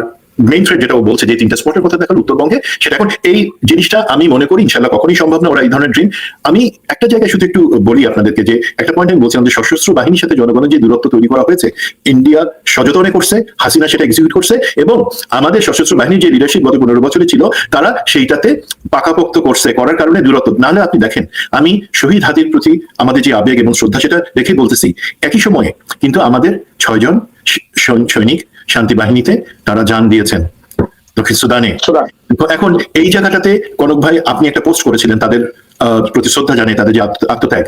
মেইন থ্রেট যেটা ও বলছে যে 3টা স্পটের কথা দেখালো উত্তরবঙ্গে, সেটা এখন এই জিনিসটা আমি মনে করি ইনশাল্লাহ কখনই সম্ভব না, ওরা এই ধরনের ড্রিম। আমি একটা জায়গায় শুধু একটু বলি আপনাদেরকে, যে একটা পয়েন্ট আমি বলছিলাম যে সশস্ত্র বাহিনীর সাথে জনগণের যে দূরত্ব তৈরি করা হয়েছে, ইন্ডিয়া সযতনে করছে, হাসিনা সেটা এক্সিকিউট করছে, এবং আমাদের সশস্ত্র বাহিনীর যে লিডারশিপ গত 15 বছরে ছিল, তারা সেইটাতে পাকাপোক্ত করছে, করার কারণে দূরত্ব। নাহলে আপনি দেখেন, আমি শহীদ হাদির প্রতি আমাদের যে আবেগ এবং শ্রদ্ধা, সেটা রেখে বলতেছি, একই সময়ে কিন্তু আমাদের 6 জন সৈনিক শান্তি বাহিনীতে তারা জান দিয়েছেন দক্ষিণ সুদানে। এখন এই জায়গাটাতে কনক ভাই আপনি একটা পোস্ট করেছিলেন, তাদের প্রতি শ্রদ্ধা জানে, তাদের যে আত্মত্যাগ।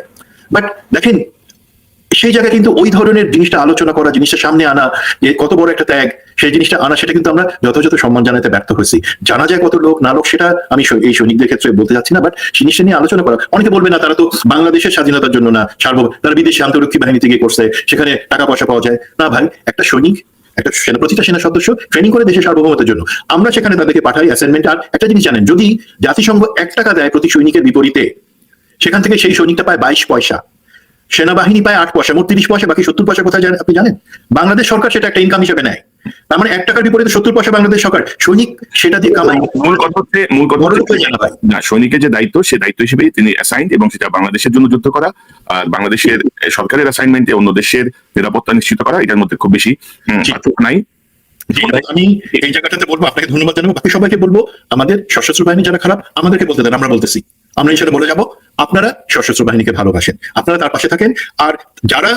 বাট দেখেন, সেই জায়গায় কিন্তু ওই ধরনের জিনিসটা আলোচনা করা, জিনিসটা সামনে আনা, যে কত বড় একটা ত্যাগ, সেই জিনিসটা আনা, সেটা কিন্তু আমরা যথাযথ সম্মান জানাতে ব্যর্থ হয়েছি। জানা যায় কত লোক না লোক, সেটা আমি এই সৈনিকদের ক্ষেত্রে বলতে যাচ্ছি না, বাট জিনিসটা নিয়ে আলোচনা করা। অনেকে বলবে না, তারা তো বাংলাদেশের স্বাধীনতার জন্য না, তারা বিদেশে আন্তরক্ষী বাহিনীতে গিয়ে করছে, সেখানে টাকা পয়সা পাওয়া যায় না। ভাই, একটা সৈনিক, একটা প্রতিটা সেনা সদস্য ট্রেনিং করে দেশের সার্বভৌমত্বের জন্য, আমরা সেখানে তাদেরকে পাঠাই অ্যাসাইনমেন্ট। আর একটা জিনিস জানেন, যদি জাতিসংঘ 1 টাকা দেয় প্রতি সৈনিকের বিপরীতে, সেখান থেকে সেই সৈনিকটা পায় 22 পয়সা, সেনাবাহিনী পায় 8 পয়সা, মোট 30 পয়সা, বাকি 70 পয়সা কোথায় যায় আপনি জানেন? বাংলাদেশ সরকার সেটা একটা ইনকাম হিসেবে নেয়। তার মানে 1 টাকার বিপরীতে 70 পয়সা বাংলাদেশ সরকার, সৈনিক সেটা দিয়ে কামায়। মূল কথা হচ্ছে না, সৈনিকের যে দায়িত্ব সে দায়িত্ব হিসেবে তিনি অ্যাসাইন্ড, এবং সেটা বাংলাদেশের জন্য যুদ্ধ করা আর বাংলাদেশের সরকারের অ্যাসাইনমেন্টে অন্য দেশের নিরাপত্তা নিশ্চিত করা, এটার মধ্যে খুব বেশি পার্থক্য নাই। আমি এই জায়গাটাতে বলবো, আপনাকে ধন্যবাদ জানাবো, বাকি সবাইকে বলবো আমাদের সশস্ত্র বাহিনী যারা খারাপ আমাদেরকে বলতে দেন, আমরা বলতেছি, আমরা হিসেবে বলে যাব আপনারা সশস্ত্র বাহিনীকে ভালোবাসেন, আপনারা তার পাশে থাকেন। আর যারা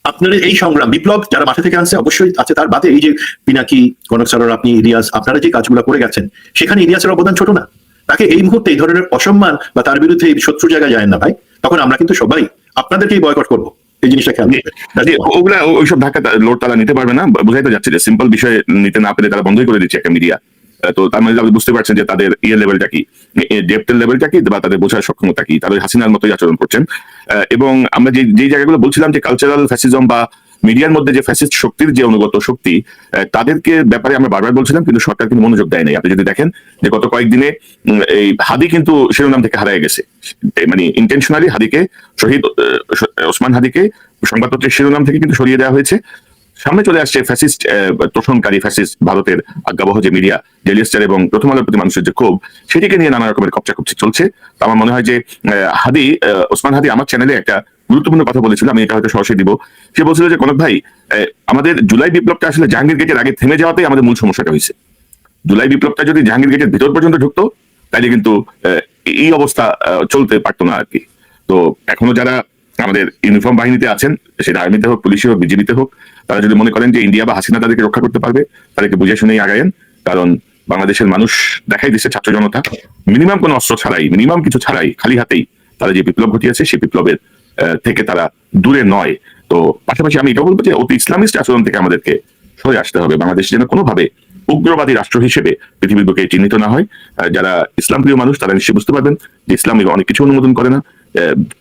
আপনাদের এই সংগ্রাম বিপ্লব যারা মাঠে থেকে আনছে অবশ্যই আছে, তার বাদে এই যে পিনাকি, কনক স্যার, আপনি, ইলিয়াস, আপনারা যে কাজগুলো করে গেছেন সেখানে ইলিয়াসের অবদান ছোট না। তাকে এই মুহূর্তে এই ধরনের অসম্মান বা তার বিরুদ্ধে শত্রু জায়গায় যায় না ভাই, তখন আমরা কিন্তু সবাই আপনাদেরকেই বয়কট করবো, এই জিনিসটা খেয়াল রাখবেন। ওগুলা ওইসব ঢাকা লোড তারা নিতে পারবে না, বোঝাইতে যাচ্ছে যে সিম্পল বিষয় নিতে না পেরে তারা বন্ধই করে দিচ্ছে একটা মিডিয়া। তো তার মানে আপনি বুঝতে পারছেন যে তাদের লেভেলটা কি, ডেপথের লেভেলটা কি, বা তাদের বোঝার সক্ষমতা কি, তাদের হাসিনার মতোই আচরণ করছেন। এবং আমরা যে জায়গাগুলো বলছিলাম যে কালচারাল ফ্যাসিজম বা মিডিয়ার মধ্যে যে ফ্যাসিস্ট শক্তির যে অনুগত শক্তি, তাদেরকে ব্যাপারে আমরা বারবার বলছিলাম, কিন্তু সরকার কিন্তু মনোযোগ দেয় নাই। আপনি যদি দেখেন যে গত কয়েকদিনে এই হাদি কিন্তু শিরোনাম থেকে হারিয়ে গেছে, মানে ইন্টেনশনালি হাদিকে, শহীদ ওসমান হাদিকে সংবাদপত্রের শিরোনাম থেকে কিন্তু সরিয়ে দেওয়া হয়েছে। সামনে চলে আসছে ফ্যাসিস্ট তোষণকারী ফ্যাসিস্ট ভারতের আজ্ঞাবহ যে মিডিয়া জেলিয়াস্টার এবং প্রথম আলোর প্রতি মানুষের যে ক্ষোভ, সেটিকে নিয়ে নানা রকমের কপচাকপচি চলছে। তো আমার মনে হয় যে ওসমান হাদি আমার চ্যানেলে একটা গুরুত্বপূর্ণ কথা বলেছিল, আমি এটা হয়তো সরাসরি দিব। সে বলছিল যে কনক ভাই, আমাদের জুলাই বিপ্লবটা আসলে জাহাঙ্গীর গেটের আগে থেমে যাওয়াতেই আমাদের মূল সমস্যাটা হয়েছে। জুলাই বিপ্লবটা যদি জাহাঙ্গীর গেটের ভিতর পর্যন্ত ঢুকতো তাইলে কিন্তু এই অবস্থা চলতে পারতো না আর কি। তো এখনো যারা আমাদের ইউনিফর্ম বাহিনীতে আছেন, সেটা আর্মিতে হোক, পুলিশে হোক, বিজিবিতে হোক, তারা যদি মনে করেন যে ইন্ডিয়া বা হাসিনা তাদেরকে রক্ষা করতে পারবে, তাদেরকে বুঝে শুনেই আগায়েন। কারণ বাংলাদেশের মানুষ দেখাই দিচ্ছে, ছাত্র জনতা মিনিমাম কোনো অস্ত্র ছাড়াই, মিনিমাম কিছু ছাড়াই, খালি হাতেই তারা যে বিপ্লব ঘটিয়েছে, সেই বিপ্লবের থেকে তারা দূরে নয়। তো পাশাপাশি আমি এটাও বলবো যে অতি ইসলামিস্ট আচরণ থেকে আমাদেরকে সরে আসতে হবে। বাংলাদেশ যেন কোনোভাবে উগ্রবাদী রাষ্ট্র হিসেবে পৃথিবীর বুকে চিহ্নিত না হয়। যারা ইসলাম প্রিয় মানুষ তারা নিশ্চয়ই বুঝতে পারবেন যে ইসলাম অনেক কিছু অনুমোদন করে না।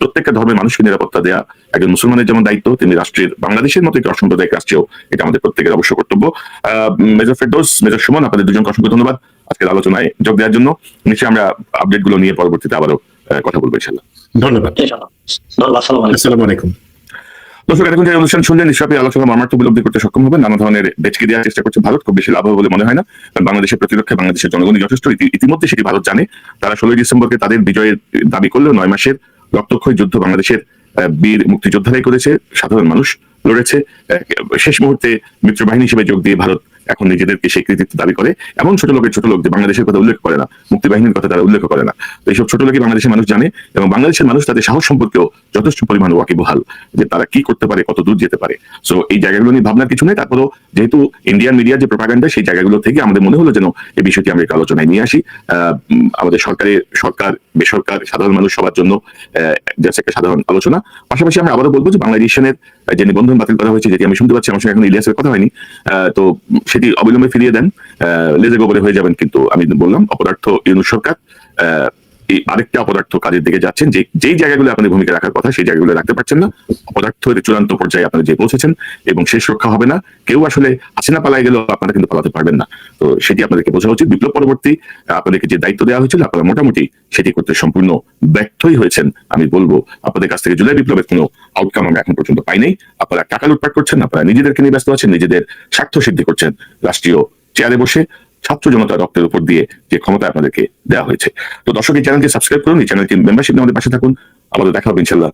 প্রত্যেকটা ধর্মের মানুষকে নিরাপত্তা দেওয়া একজন মুসলমানের যেমন দায়িত্ব, তিনি রাষ্ট্রের বাংলাদেশের মতো একটি অসাম্প্রদায়িক রাষ্ট্রেও এটা আমাদের প্রত্যেকের অবশ্য কর্তব্য। মেজর ফেরদৌস, মেজর সুমন, আপনাদের দুজনকে অসংখ্য ধন্যবাদ আজকের আলোচনায় যোগ দেওয়ার জন্য। নিশ্চয়ই আমরা আপডেট গুলো নিয়ে পরবর্তীতে আবারও কথা বলবো ইনশাআল্লাহ। ধন্যবাদ। আসসালামু আলাইকুম। দর্শক, এতক্ষণ যে অনুষ্ঠান শুনলেন, নিশ্চয়ই আলোচনা মর্মার্থ উপলব্ধি করতে সক্ষম হবেন। নানা ধরনের বেচকে দেওয়ার চেষ্টা করছে ভারত, খুব বেশি লাভ হবে বলে মনে হয় না। বাংলাদেশের প্রতিরক্ষায় বাংলাদেশের জনগণই যথেষ্ট, ইতিমধ্যে সেটি ভারত জানে। তারা 16 ডিসেম্বরকে তাদের বিজয়ের দাবি করলেও 9 মাসের রক্তক্ষয়ী যুদ্ধ বাংলাদেশের বীর মুক্তিযোদ্ধারাই করেছে, সাধারণ মানুষ লড়েছে। শেষ মুহূর্তে মিত্রবাহিনী হিসেবে যোগ দিয়ে ভারত এখন নিজেদেরকে সেই কৃতিত্ব দাবি করে। এমন ছোট লোকের ছোট লোক যে বাংলাদেশের কথা উল্লেখ করে না, মুক্তিবাহিনীর কথা তারা উল্লেখ করে না। তো এইসব ছোট লোকই বাংলাদেশের মানুষ জানে, এবং বাংলাদেশের মানুষ তাদের সাহস সম্পর্কেও যথেষ্ট পরিমাণ ওয়াকিবহাল যে তারা কি করতে পারে, কত দূর যেতে পারে। সো এই জায়গাগুলো নিয়ে ভাবনার কিছু নেই। তারপরেও যেহেতু ইন্ডিয়ান মিডিয়ার যে প্রোপাগান্ডা, সেই জায়গাগুলো থেকে আমাদের মনে হলো যেন এই বিষয়টি আমরা একটু আলোচনায় নিয়ে আসি। আমাদের সরকার, বেসরকার, সাধারণ মানুষ সবার জন্য জাস্ট একটা সাধারণ আলোচনা। পাশাপাশি আমরা আবারও বলবো যে বাংলা এডিশনের যে নিবন্ধন বাতিল করা হয়েছে, যেটি আমি শুনতে পাচ্ছি, আমার সঙ্গে এখন ইলিয়াসের কথা হয়নি, তো সেটি অবিলম্বে ফিরিয়ে দেন, লেজে গোবরে হয়ে যাবেন। কিন্তু আমি বললাম অপদার্থ ইউনূস সরকার এই আরেকটা অপদার্থ কাজের দিকে যাচ্ছেন, যেই জায়গাগুলো আপনাদের ভূমিকা রাখার কথা সেই জায়গাগুলো রাখতে পারছেন না। অপদার্থের চূড়ান্ত পর্যায়ে আপনারা যে পৌঁছেছেন, এবং শেষ রক্ষা হবে না। কেউ আসলে হাসিনা পালাই গেলেও আপনারা কিন্তু পালাতে পারবেন না। তো সেটি আপনাদেরকে বোঝা উচিত। বিপ্লব পরবর্তী আপনাদেরকে যে দায়িত্ব দেওয়া হয়েছিল, আপনারা মোটামুটি সেটি করতে সম্পূর্ণ ব্যর্থই হয়েছেন। আমি বলবো আপনাদের কাছ থেকে জুলাই বিপ্লবের কোনো আউটকাম আমরা এখন পর্যন্ত পাই নাই। আপনারা টাকা লুটপাট করছেন, আপনারা নিজেদেরকে নিয়ে ব্যস্ত আছেন, নিজেদের স্বার্থ সিদ্ধি করছেন রাষ্ট্রীয় চেয়ারে বসে, ছাত্র জনতার রক্তের উপর দিয়ে যে ক্ষমতা আপনাদেরকে দেওয়া হয়েছে। তো দর্শক, এই চ্যানেলকে সাবস্ক্রাইব করুন, এই চ্যানেলটি মেম্বারশিপ নিয়ে আমাদের পাশে থাকুন। আমাদের দেখা হবে ইনশাআল্লাহ